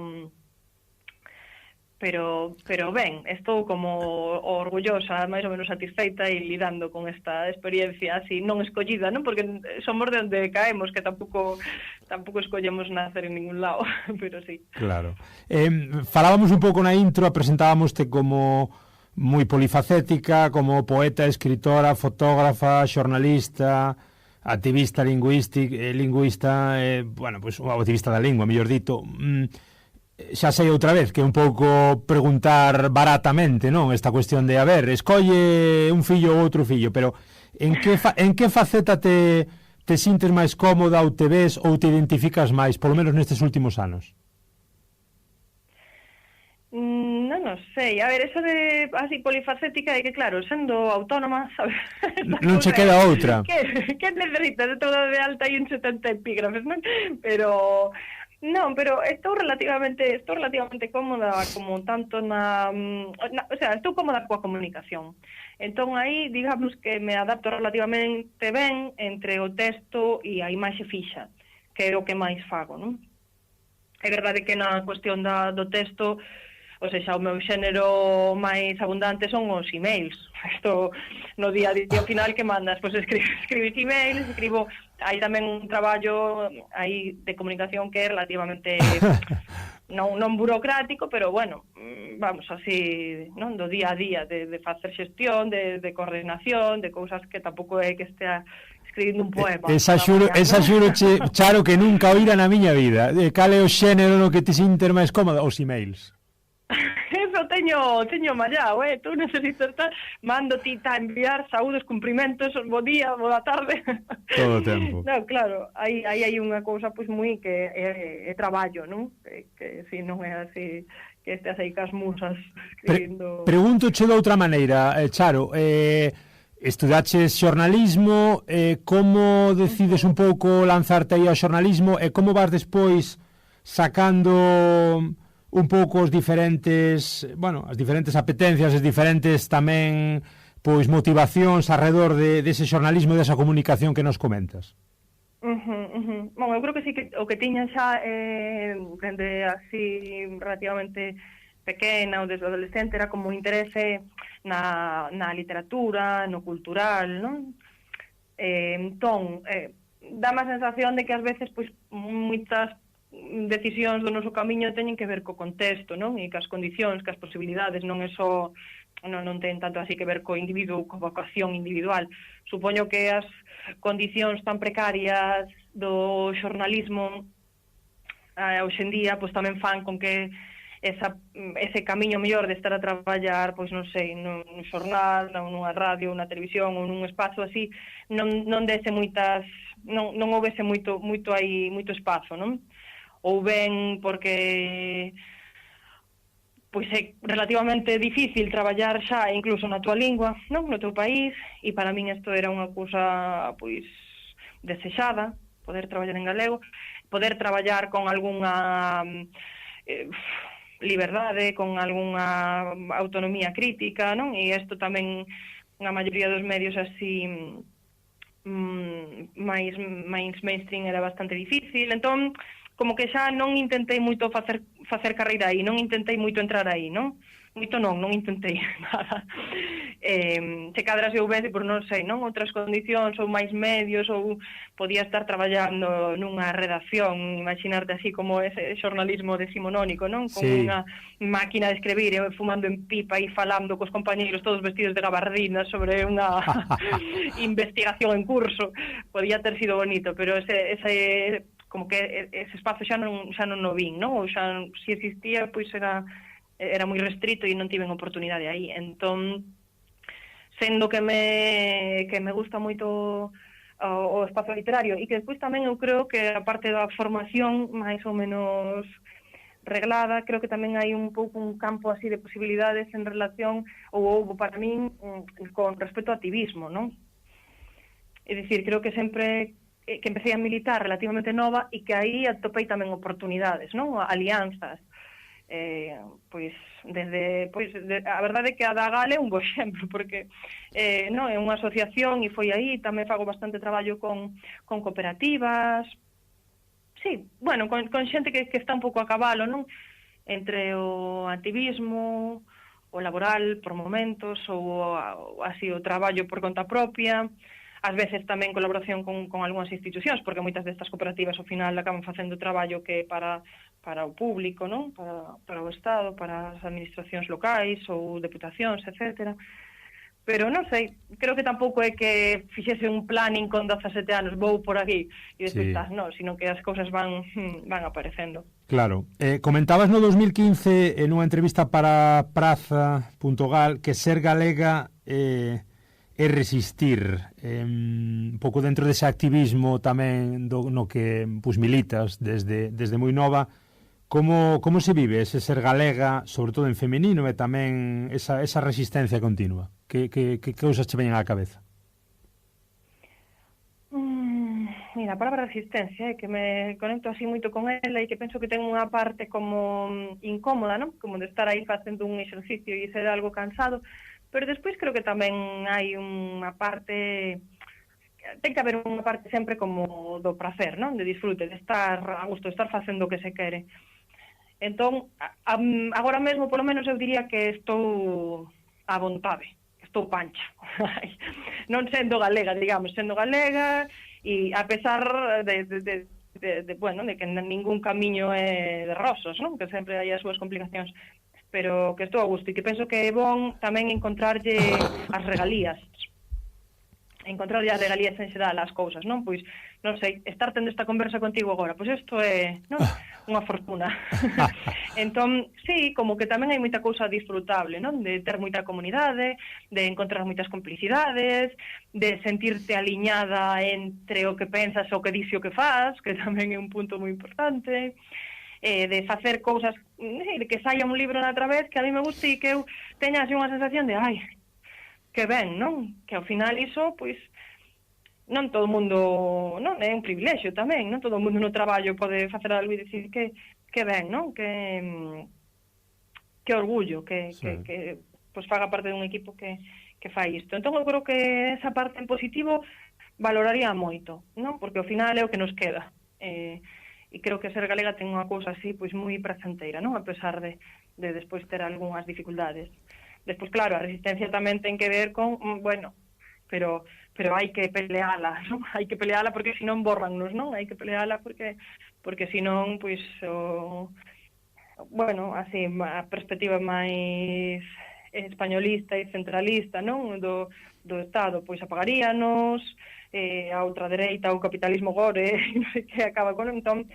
ben, estou como orgullosa, máis ou menos satisfeita e lidando con esta experiencia así non escollida, non? Porque somos de onde caemos, que tampouco escollemos nacer en ningún lado, pero sí. Claro. Falábamos un pouco na intro, presentábamoste como moi polifacética, como poeta, escritora, fotógrafa, xornalista, activista lingüista, bueno, pues, activista da lingua, mellor dito. Xa sei outra vez que é un pouco preguntar baratamente, non? Esta cuestión de, a ver, escolle un fillo ou outro fillo, pero en que faceta te sintes máis cómoda ou te ves ou te identificas máis, polo menos nestes últimos anos? Non sei, a ver, eso de así polifacética é que claro, sendo autónoma, sabes? Non che queda outra. Que necesitas de todo de alta e un 70 epígrafes, non? Pero estou relativamente cómoda como tanto o sea, estou cómoda coa comunicación. Entón aí, digamos que me adapto relativamente ben entre o texto e a imaxe fixa, que é o que máis fago, non? É verdade que na cuestión do texto, o sea, o meu xénero máis abundante son os emails. Isto no día a día final que mandas, pois escribes emails, hai tamén un traballo aí de comunicación que é relativamente non burocrático, pero bueno, vamos, así, non, do día a día, de facer xestión, de coordinación, de cousas que tampouco é que estea escribindo un poema. Esa xuro, Charo, que nunca oíra na miña vida. Cal é o xénero no que te sintes máis cómoda? Os emails. Eso teño mallao, tú necesitas estar, mando ti a enviar saúdos, cumprimentos, bo día, boa tarde. Todo o tempo. No, claro, aí hai unha cousa pois moi que é traballo, non? Que si non é así que estes aí cas musas escribindo. Preguntoche de outra maneira, Charo, estudaches xornalismo, como decides un pouco lanzarte aí ao xornalismo e como vas despois sacando un pouco os diferentes, bueno, as diferentes apetencias, as diferentes tamén pois motivacións alrededor dese xornalismo e desa comunicación que nos comentas. Bueno, eu creo que sí que o que tiña xa dende así relativamente pequena ou desde adolescente era como interese na literatura, no cultural, non? Entón, dá má sensación de que ás veces pois moitas decisións do noso camiño teñen que ver co contexto, non? E cas condicións, cas posibilidades, non é só non ten tanto así que ver co individuo, co vocación individual. Supoño que as condicións tan precarias do xornalismo hoxe en día pois tamén fan con que ese camiño mellor de estar a traballar, pois non sei, nun xornal, nunha radio, nunha televisión ou nun espazo así, non dese moitas, non houvese moito espazo, non? Ou ben porque pois é relativamente difícil traballar xa incluso na tua lingua, non, no teu país, e para min isto era unha cousa pois desexada, poder traballar en galego, poder traballar con algunha liberdade, con algunha autonomía crítica, non? E isto tamén na maioría dos medios así máis mainstream era bastante difícil, entón como que xa non intentei moito facer carreira aí, non intentei moito entrar aí, non? moito non intentei nada. Se cadra se houvese, por non sei, non outras condicións ou máis medios, ou podía estar traballando nunha redacción, imaginarte así como ese xornalismo decimonónico, non? Con unha máquina de escribir, fumando en pipa e falando cos compañeiros todos vestidos de gabardina sobre unha investigación en curso. Podía ter sido bonito, pero ese como que ese espazo xa non o vin, non? Ou xa, se existía, pois era moi restrito e non tiven oportunidade aí. Entón, sendo que me gusta moito o espazo literario, e que despois tamén eu creo que a parte da formación máis ou menos reglada, creo que tamén hai un pouco un campo así de posibilidades en relación, ou houve para min, con respecto ao activismo, non? É dicir, creo que sempre que empecé a militar relativamente nova e que aí atopei tamén oportunidades, non? Alianzas. Pois a verdade é que a da GAL é un bo exemplo, porque non é unha asociación e foi aí, tamén fago bastante traballo con cooperativas. Sí, bueno, con xente que está un pouco a cabalo, non? Entre o activismo, o laboral por momentos, ou así o traballo por conta propia. Ás veces tamén colaboración con algunhas institucións, porque moitas destas cooperativas ao final acaban facendo traballo que para o público, non? Para o Estado, para as administracións locais ou deputacións, etcétera. Pero non sei, creo que tampouco é que fixese un planning con 17 anos, vou por aquí e despois estás, non, sino que as cousas van aparecendo. Claro. Comentabas no 2015 en unha entrevista para Praza.gal que ser galega é resistir, un pouco dentro dese activismo tamén no que militas desde moi nova. Como se vive ese ser galega, sobre todo en feminino, e tamén esa resistencia continua? Que cousas che veñen á cabeza? Mira, a palabra resistencia, que me conecto así moito con ela e que penso que ten unha parte como incómoda, non? Como de estar aí facendo un exercicio e ser algo cansado, pero despois creo que tamén hai unha parte, ten que haber unha parte sempre como do prazer, non? De disfrute, de estar a gusto, de estar facendo o que se quere. Entón, agora mesmo, polo menos, eu diría que estou a vontade, estou pancha. Non sendo galega, digamos, sendo galega, e a pesar de que ningún camiño é de rosas, non? Que sempre hai as súas complicacións, pero que estou a gusto e que penso que é bon tamén encontrarlle as regalías en xeral as cousas, non? Pois, non sei, estar tendo esta conversa contigo agora, pois isto é, non? Unha fortuna. Entón, sí, como que tamén hai moita cousa disfrutable, non? De ter moita comunidade, de encontrar moitas complicidades, de sentirte aliñada entre o que pensas e o que dice o que faz, que tamén é un punto moi importante, de facer cousas, de que saia un libro na través que a mí me guste e que eu teña así unha sensación de, ai, que ben, non? Que ao final iso, pois, non todo o mundo, non? É un privilexio tamén, non todo o mundo no traballo pode facer algo e dicir que ben, non? Que orgullo, que pois faga parte dun equipo que fai isto. Entón eu creo que esa parte en positivo valoraría moito, non? Porque ao final é o que nos queda. E creo que ser galega ten unha cousa así pois moi pracenteira, non? A pesar de despois ter algunhas dificultades. Despois, claro, a resistencia tamén ten que ver con, bueno, pero hai que peleala, non? Hai que peleala porque senón borrannos, non? Hai que peleala porque senón, pois, bueno, así, a perspectiva máis españolista e centralista, non? Do Estado, pois apagaríanos, a ultradereita, o capitalismo gore, non sei que acaba con... Entón,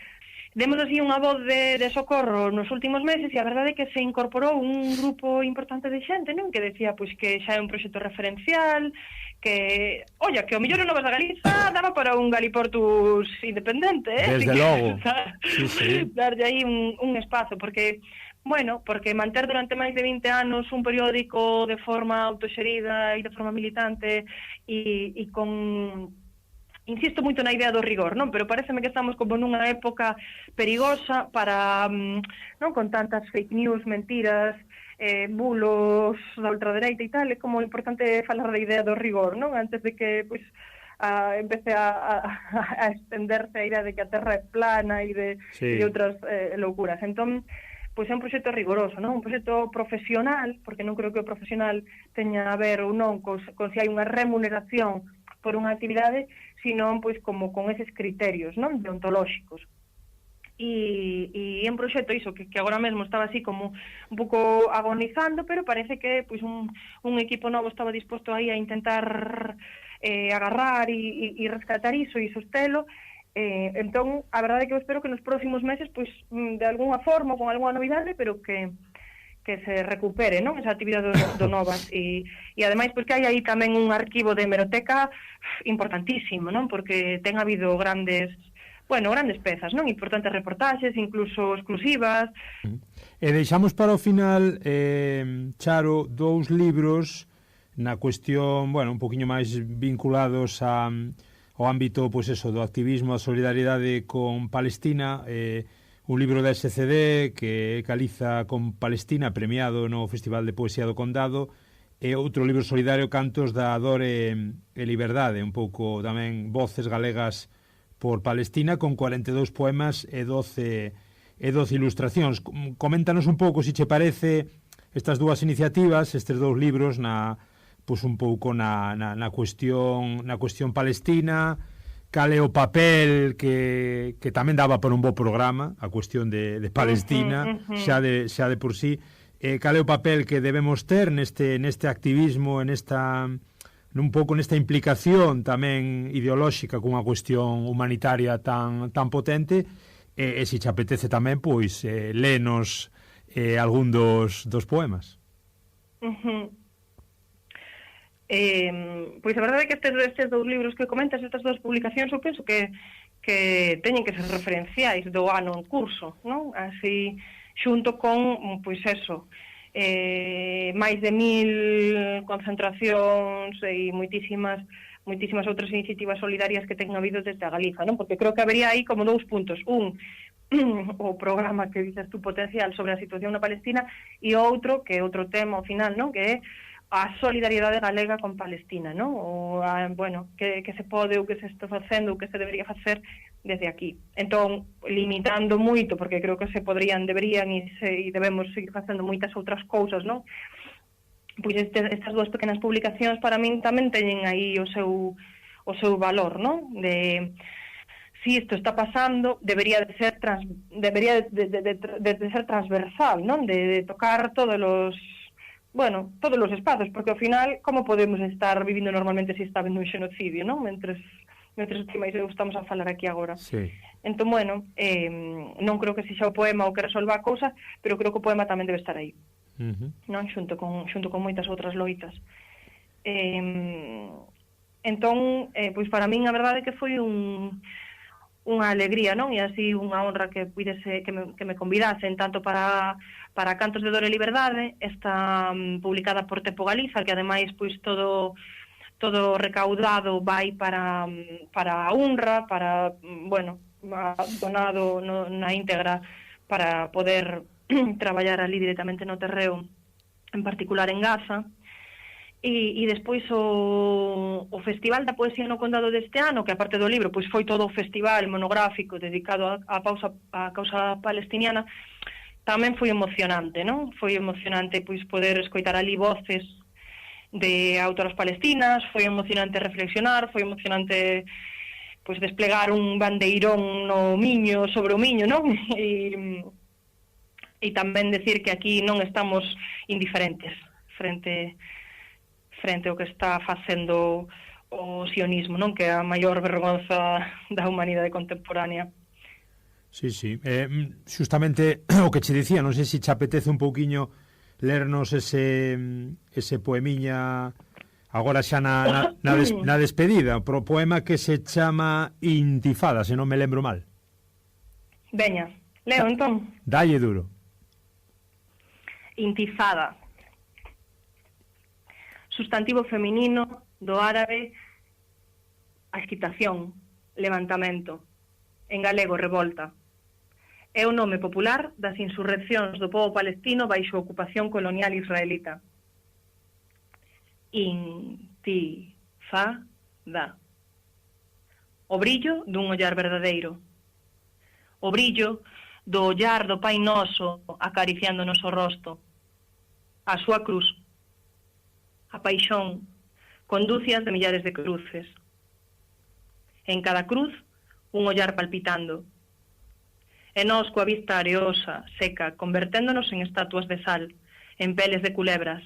demos así unha voz de socorro nos últimos meses e a verdade é que se incorporou un grupo importante de xente, non? Que decía pois que xa é un proxecto referencial, que, olla, que o mellor en Novas da Galiza daba para un Galiportus independente, Desde logo. Sí. Darlle aí un espazo, porque, bueno, porque manter durante máis de 20 anos un periódico de forma autoxerida e de forma militante e con... Insisto moito na idea do rigor, non? Pero pareceme que estamos como nunha época perigosa para, non? Con tantas fake news, mentiras, bulos da ultradereita e tal, é como importante falar da idea do rigor, non? Antes de que, pois, empece a extenderse a idea de que a Terra é plana e de outras loucuras. Entón, pois é un proxecto rigoroso, non? Un proxecto profesional, porque non creo que o profesional teña a ver ou non con se hai unha remuneración por unha actividade, sino pois como con eses criterios, non? Deontolóxicos. E é un proxecto iso que agora mesmo estaba así como un pouco agonizando, pero parece que pois un equipo novo estaba disposto aí a intentar agarrar e rescatar iso e sostelo. Entón, a verdade é que eu espero que nos próximos meses, pois, de algunha forma, con algunha novidade, pero que se recupere, non? Esa actividade do Novas. E ademais, pois, que hai aí tamén un arquivo de hemeroteca importantísimo, non? Porque ten habido grandes pezas, non? Importantes reportaxes, incluso exclusivas. E deixamos para o final, Charo, 2 libros na cuestión, un poquinho máis vinculados ao ámbito, pois eso, do activismo, a solidariedade con Palestina, un libro da SCD que caliza con Palestina, premiado no Festival de Poesía do Condado, e outro libro solidario, Cantos da Dor e Liberdade, un pouco tamén voces galegas por Palestina, con 42 poemas e 12 ilustracións. Coméntanos un pouco, se che parece, estas dúas iniciativas, estes 2 libros pois un pouco na cuestión palestina, cal é o papel que tamén daba por un bo programa, a cuestión de Palestina, xa de por sí, cal é o papel que debemos ter neste activismo, un pouco nesta implicación tamén ideolóxica cunha cuestión humanitaria tan potente, e se che apetece tamén, pois, lénos algún dos poemas. Pois a verdade é que estes 2 libros que comentas, estas 2 publicacións, eu penso que teñen que ser referenciais do ano en curso, non? Así, xunto con, pois eso, máis de 1000 concentracións e moitísimas outras iniciativas solidarias que ten habido desde a Galiza, non? Porque creo que habería aí como 2 puntos. O programa que dices tú potencial sobre a situación na Palestina, e outro, que é outro tema ao final, non? Que é a solidariedade galega con Palestina, non? Que se pode ou que se está facendo ou que se debería facer desde aquí. Entón, limitando moito, porque creo que deberían e debemos seguir facendo moitas outras cousas, non? Pois estas 2 pequenas publicacións para min tamén teñen aí o seu valor, non? Si isto está pasando, debería de ser transversal, non? De tocar todos os espazos, porque ao final, como podemos estar vivindo normalmente se está vendo un xenocidio, non? Mentres ti máis estamos a falar aquí agora. Sí. Entón, non creo que sexa o poema o que resolva a cousa, pero creo que o poema tamén debe estar aí. Non? Xunto con moitas outras loitas. Entón, pois para min a verdade é que foi unha alegría, non? E así unha honra que me convidasen tanto para Cantos de Dor e Liberdade, está publicada por Tempo Galiza, que ademais pois todo recaudado vai para a UNRWA, donado na íntegra para poder traballar ali directamente no terreo, en particular en Gaza. E despois o Festival da Poesía no Condado deste ano, que aparte do libro, pois foi todo o festival monográfico dedicado á causa palestiniana, tamén foi emocionante, non? Foi emocionante pois poder escoitar ali voces de autoras palestinas, foi emocionante reflexionar, foi emocionante pois desplegar un bandeirón no Miño, sobre o Miño, non? E tamén decir que aquí non estamos indiferentes frente ao que está facendo o sionismo, non? Que é a maior vergonza da humanidade contemporánea. Sí. Justamente o que che dicía, non sei se che apetece un pouquiño lernos ese poemiña agora xa na despedida, pro poema que se chama Intifada, se non me lembro mal. Veña, leo entón. Dalle duro. Intifada. Sustantivo feminino do árabe agitación, levantamento, en galego revolta. É o nome popular das insurreccións do pobo palestino baixo a ocupación colonial israelita. Intifada. O brillo dun ollar verdadeiro. O brillo do ollar do Pai Noso acariciándonos o rosto. A súa cruz, a paixón, condúcias de millares de cruces. En cada cruz, un ollar palpitando. E nós, coa vista areosa, seca, converténdonos en estatuas de sal, en peles de culebras,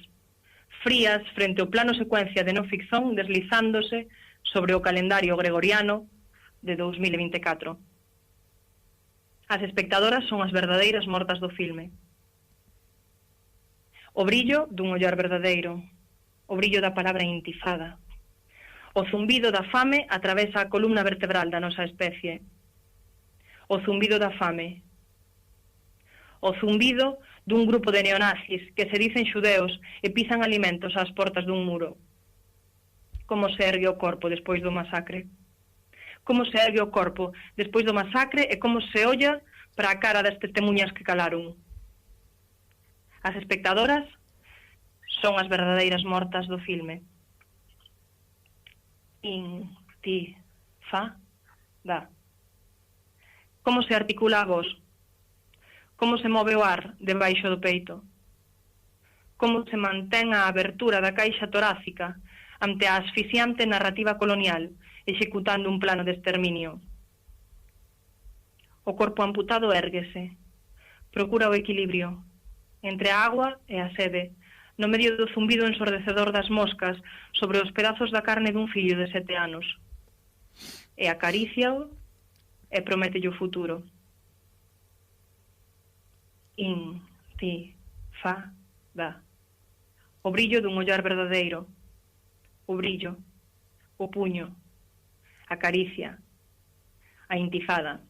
frías frente ao plano secuencia de non ficción deslizándose sobre o calendario gregoriano de 2024. As espectadoras son as verdadeiras mortas do filme. O brillo dun ollar verdadeiro, o brillo da palabra intifada. O zumbido da fame atravesa a columna vertebral da nosa especie. O zumbido da fame. O zumbido dun grupo de neonazis que se dicen xudeus e pisan alimentos ás portas dun muro. Como se ergue o corpo despois do masacre. Como se ergue o corpo despois do masacre e como se olla para a cara das testemunhas que calaron. As espectadoras son as verdadeiras mortas do filme. Intifada. Como se articula a voz? Como se move o ar debaixo do peito? Como se mantén a abertura da caixa torácica ante a asfixiante narrativa colonial executando un plano de exterminio? O corpo amputado érguese, procura o equilibrio entre a agua e a sede, no medio do zumbido ensordecedor das moscas sobre os pedazos da carne dun fillo de 7 anos. E acaríciao e promételle o futuro. Intifada. O brillo dun ollar verdadeiro. O brillo. O puño. A caricia. A intifada.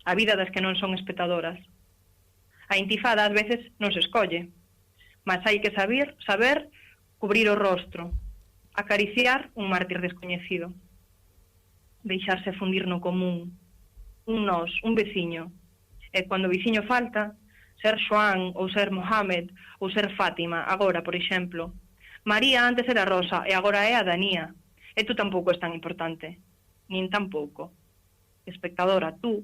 A vida das que non son espectadoras. A intifada ás veces non se escolle, mas hai que saber cubrir o rostro, acariciar un mártir descoñecido, deixarse fundir no común, un nós, un veciño, e cando o veciño falta, ser Xoán ou ser Mohamed ou ser Fátima, agora, por exemplo. María antes era Rosa e agora é a Danía, e tú tampouco és tan importante, nin tampouco. Espectadora, tú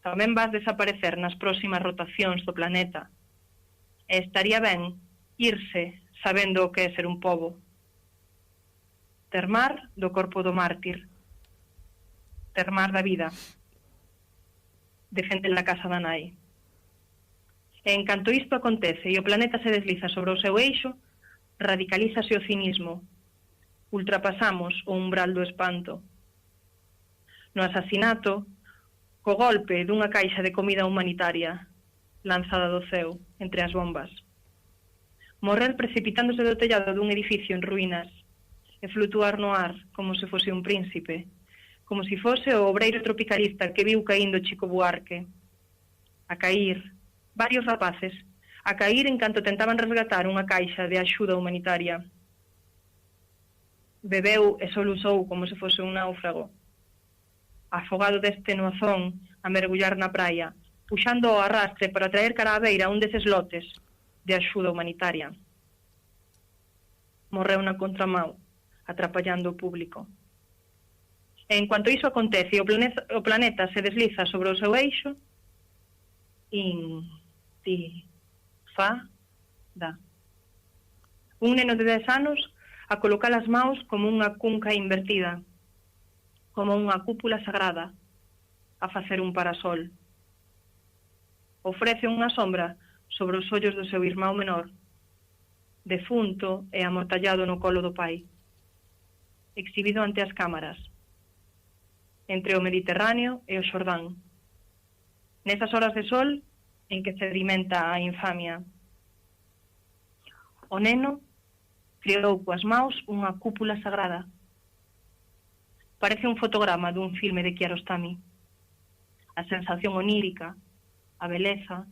tamén vas desaparecer nas próximas rotacións do planeta. E estaría ben irse sabendo o que é ser un pobo. Termar do corpo do mártir. Termar da vida. Defender a casa da nai. E en canto isto acontece e o planeta se desliza sobre o seu eixo, radicalízase o cinismo. Ultrapasamos o umbral do espanto. No asasinato, co golpe dunha caixa de comida humanitaria lanzada do ceo entre as bombas. Morrer precipitándose do tellado dun edificio en ruínas e flutuar no ar como se fose un príncipe, como se fose o obreiro tropicalista que viu caíndo Chico Buarque. A cair, varios rapaces, a cair en canto tentaban resgatar unha caixa de axuda humanitaria. Bebeu e soluçou como se fose un náufrago. Afogado deste noazón a mergullar na praia, puxando o arrastre para traer cara a beira un deses lotes de axuda humanitaria. Morreu na contramão, atrapallando o público. E en cuanto iso acontece e o planeta se desliza sobre o seu eixo, intifada. Un neno de 10 anos a colocar as maus como unha cunca invertida, como unha cúpula sagrada, a facer un parasol. Ofrece unha sombra sobre os ollos do seu irmão menor, defunto e amortallado no colo do pai, exhibido ante as cámaras, entre o Mediterráneo e o Xordán, nesas horas de sol en que sedimenta a infamia. O neno criou coas maus unha cúpula sagrada. Parece un fotograma dun filme de Kiarostami. A sensación onírica, a beleza,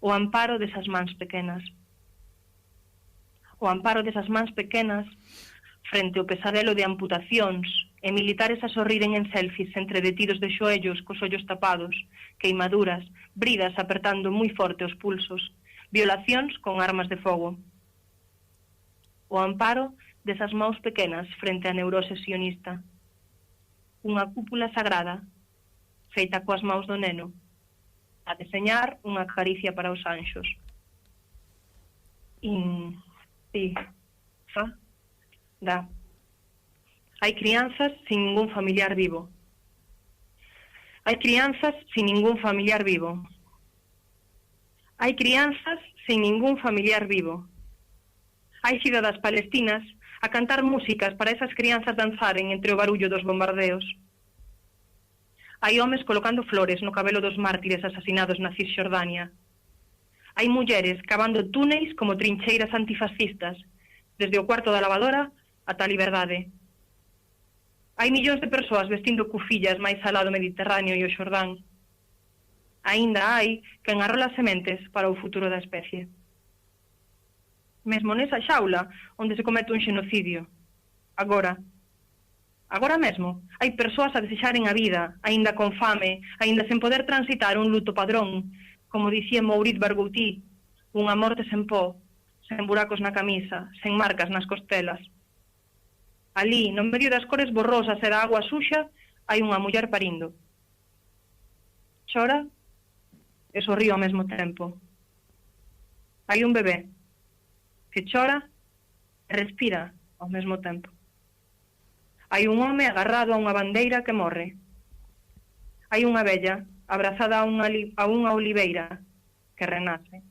o amparo desas mans pequenas. O amparo desas mans pequenas frente ao pesadelo de amputacións e militares a sorriren en selfies entre detidos de xoellos cos ollos tapados, queimaduras, bridas apertando moi forte os pulsos, violacións con armas de fogo. O amparo desas maus pequenas frente á neurose sionista. Unha cúpula sagrada, feita coas maus do neno, a deseñar unha caricia para os anxos. Da. Hai crianzas sin ningún familiar vivo. Hai crianzas sin ningún familiar vivo. Hai crianzas sin ningún familiar vivo. Hai cidadás palestinas a cantar músicas para esas crianzas danzaren entre o barullo dos bombardeos. Hai homes colocando flores no cabelo dos mártires asasinados na Cisxordania. Hai mulleres cavando túneis como trincheiras antifascistas, desde o cuarto da lavadora ata a liberdade. Hai millóns de persoas vestindo cufillas máis alá do Mediterráneo e o Xordán. Aínda hai quen arrola sementes para o futuro da especie. Mesmo nesa xaula onde se comete un xenocidio. Agora mesmo, hai persoas a desexaren a vida, aínda con fame, aínda sen poder transitar un luto padrón, como dicía Mourid Barghouti, unha morte sen pó, sen buracos na camisa, sen marcas nas costelas. Ali, no medio das cores borrosas e da agua suxa, hai unha muller parindo. Chora e sorrío ao mesmo tempo. Hai un bebé que chora e respira ao mesmo tempo. Hai un home agarrado a unha bandeira que morre. Hai unha vella abrazada a unha oliveira que renace.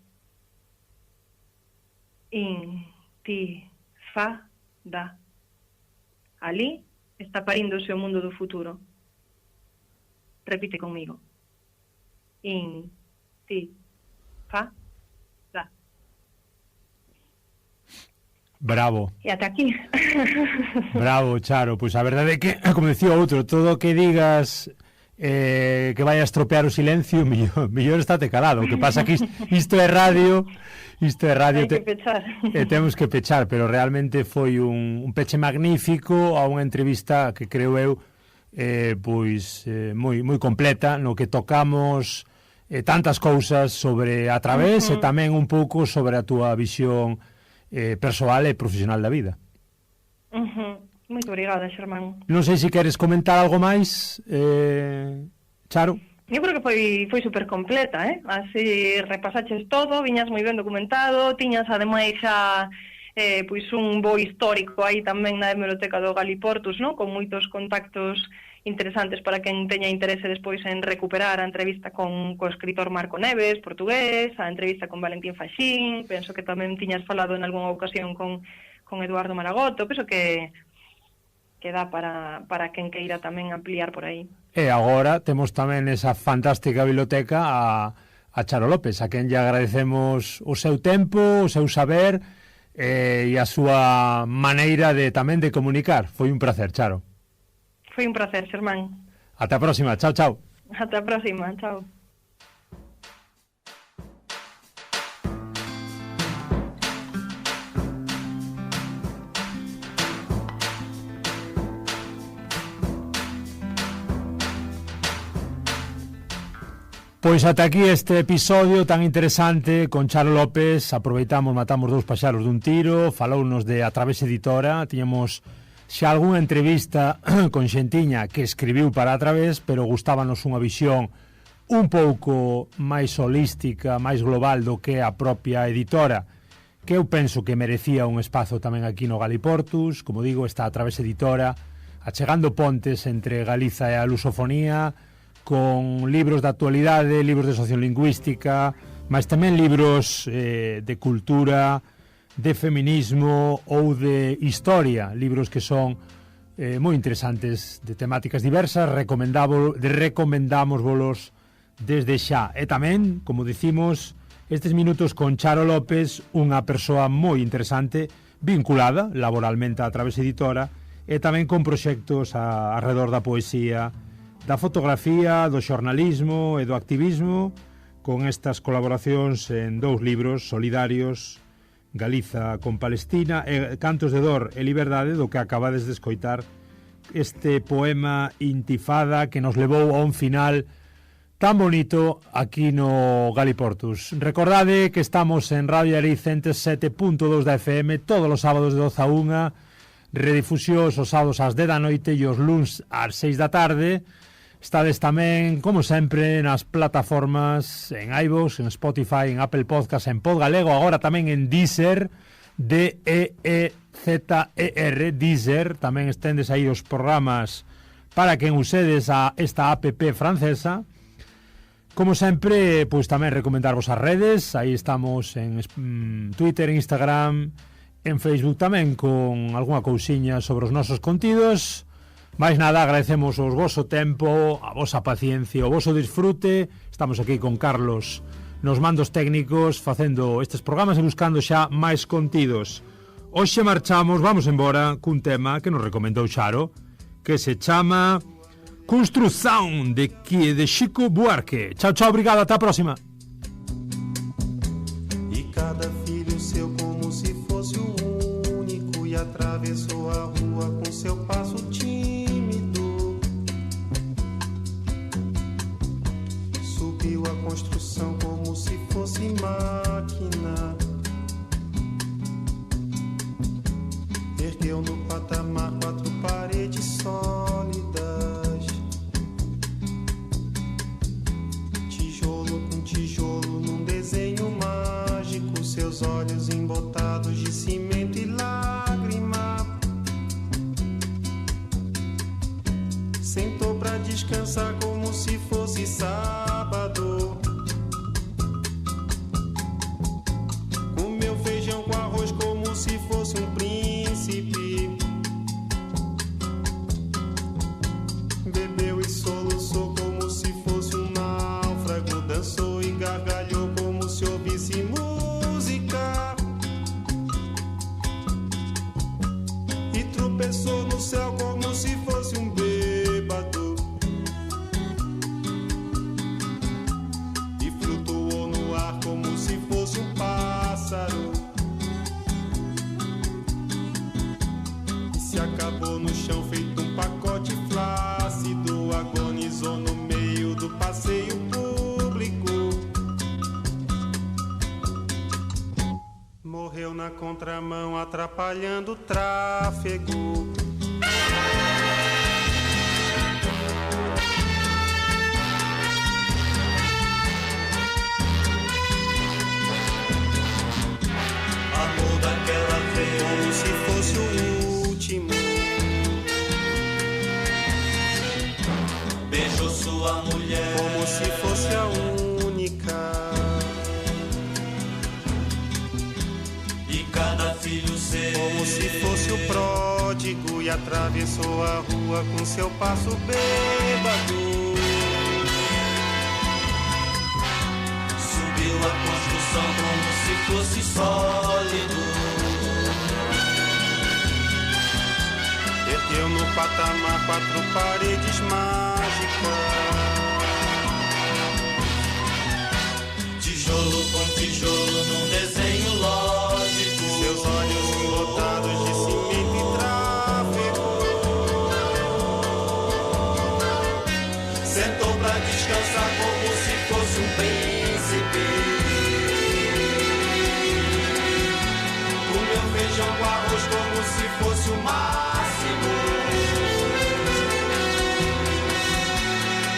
Intifada. Ali está paríndose o mundo do futuro. Repite conmigo. Intifada. Bravo. E ata aquí. Bravo, Charo. Pois a verdade é que, como decía outro, todo o que digas que vai a estropear o silencio, mellor estate calado. O que pasa que isto é radio, hai que pechar. Temos que pechar, pero realmente foi un peche magnífico a unha entrevista que creo eu moi completa, no que tocamos tantas cousas sobre a través e tamén un pouco sobre a túa visión persoal e profesional da vida. Moito obrigada, Xermán. Non sei se queres comentar algo máis, Charo. Eu creo que foi super completa, así repasaches todo, viñas moi ben documentado, tiñas ademais xa pois un bo histórico aí tamén na hemeroteca do Galiportus, ¿no? Con moitos contactos interesantes para quen teña interese despois en recuperar a entrevista con o escritor Marco Neves, portugués, a entrevista con Valentín Faxín, penso que tamén tiñas falado en algunha ocasión con Eduardo Malagoto, penso que dá para quen queira tamén ampliar por aí. E agora temos tamén esa fantástica biblioteca a Charo López, a quen lle agradecemos o seu tempo, o seu saber e a súa maneira tamén de comunicar. Foi un placer, Charo. Foi un placer, Xermán. Ata a próxima, chao, chao. Ata a próxima, chao. Pois ata aquí este episodio tan interesante con Charo López. Aproveitamos, matamos dous paxaros dun tiro, falounos de A Través Editora, tiñamos xa algunha entrevista con xentiña que escribiu para A Través, pero gustábanos unha visión un pouco máis holística, máis global do que a propia editora, que eu penso que merecía un espazo tamén aquí no Galiportus. Como digo, está A Través Editora, achegando pontes entre Galiza e a lusofonía, con libros de actualidade, libros de sociolingüística, mas tamén libros de cultura, de feminismo ou de historia, libros que son moi interesantes, de temáticas diversas. Recomendámosvolos desde xa. E tamén, como dicimos, estes minutos con Charo López, unha persoa moi interesante, vinculada laboralmente a Través Editora, e tamén con proxectos alrededor da poesía, da fotografía, do xornalismo e do activismo, con estas colaboracións en dous libros solidarios, Galiza con Palestina e Cantos de Dor e Liberdade, do que acabades de escoitar este poema Intifada que nos levou a un final tan bonito aquí no Galiportus. Recordade que estamos en Radio Ariz 107.2 da FM todos os sábados de 12 a 1, redifusións os sábados ás 10 da noite e os luns ás 6 da tarde. Estades tamén, como sempre, nas plataformas en iVoox, en Spotify, en Apple Podcast, en Pod Galego, agora tamén en Deezer, D-E-E-Z-E-R, Deezer. Tamén estendes aí os programas para que usedes a esta app francesa. Como sempre, pois tamén recomendarvos as redes. Aí estamos en Twitter, en Instagram, en Facebook tamén, con algunha cousiña sobre os nosos contidos. Mais nada, agradecemos o voso tempo, a vosa paciencia, o voso disfrute. Estamos aquí con Carlos nos mandos técnicos, facendo estes programas e buscando xa máis contidos. Hoxe marchamos, vamos embora cun tema que nos recomendou Xaro, que se chama Construção de Chico Buarque. Chao, chao, obrigado, até a próxima. E cada filho seu como se fosse o único, e atravessou a rua com seu passo tímido. Subiu a construção como se fosse máquina. Ergueu no patamar 4 paredes sólidas. Tijolo com tijolo num desenho mágico, seus olhos embotados de cimento e lágrima. Sentou pra descansar como se fosse sábado. Comeu feijão com arroz como se fosse um príncipe. Bebeu e soluçou como se fosse um náufrago. Dançou e gargalhou como se ouvisse música. E tropeçou no céu como se fosse um bêbado. E flutuou no ar como se fosse um pássaro. E se acabou no chão feito um pacote flácido. Agonizou no meio do passeio público. Morreu na contramão atrapalhando o tráfego. Amor daquela vez, Como se fosse o último. beijou sua mulher, Como se fosse a única. e cada filho seu, Como se fosse o pródigo. E atravessou a rua com seu passo bêbado. subiu a construção como se fosse sólido. Ergueu no patamar 4 paredes mágicas. Tijolo com tijolo num desenho lógico. Seus olhos embotados de cimento e tráfego. Sentou pra descansar como se fosse um príncipe. Comeu feijão com arroz como se fosse o máximo.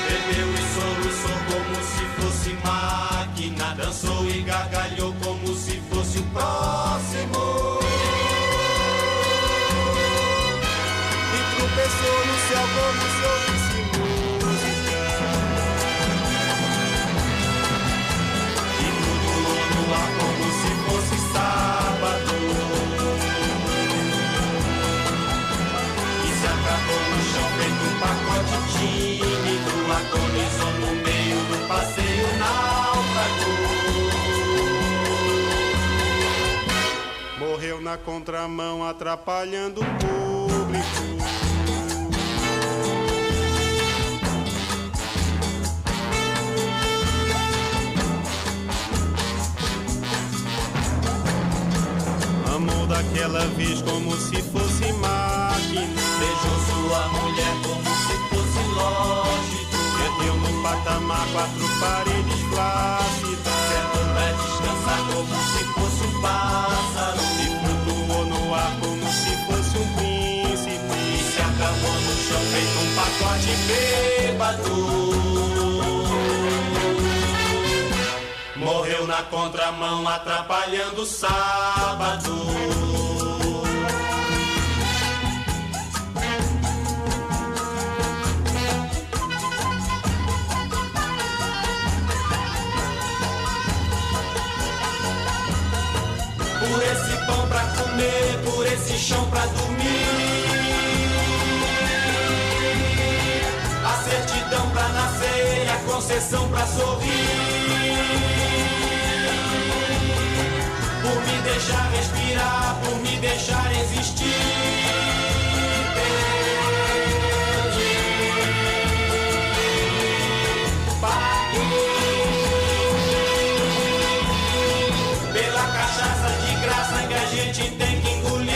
Bebeu e soluçou como se fosse máquina. Dançou e gargalhou como se fosse o próximo. E tropeçou no céu como se ouvisse música. E flutuou no ar como se fosse sábado. E se acabou no chão feito um pacote tímido. Agonizou no meio do passeio náufrago. Morreu na contramão atrapalhando o público. Amou daquela vez como se fosse máquina. Beijou sua mulher como se fosse lógico. Ergueu no patamar 4 paredes flácidas. Sentou pra descansar como se fosse um pássaro. E flutuou no ar como se fosse um príncipe. E se acabou no chão feito um pacote bêbado. morreu na contramão atrapalhando o sábado. Por esse pão pra comer, por esse chão pra dormir, a certidão pra nascer e a concessão pra sorrir, por me deixar respirar, por me deixar existir. Pela cachaça de graça que a gente tem que engolir,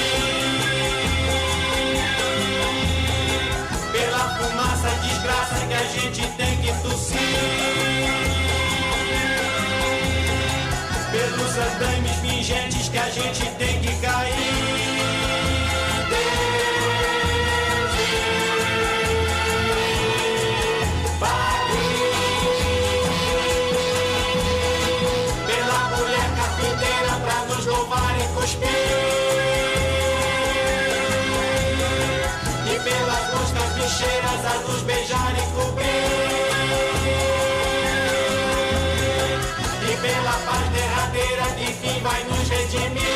pela fumaça desgraça que a gente tem que tossir, pelos andames pingentes que a gente tem que cair. Louvar e cuspir, e pelas moscas bicheiras a nos beijar e cobrir, e pela paz derradeira que fim vai nos redimir.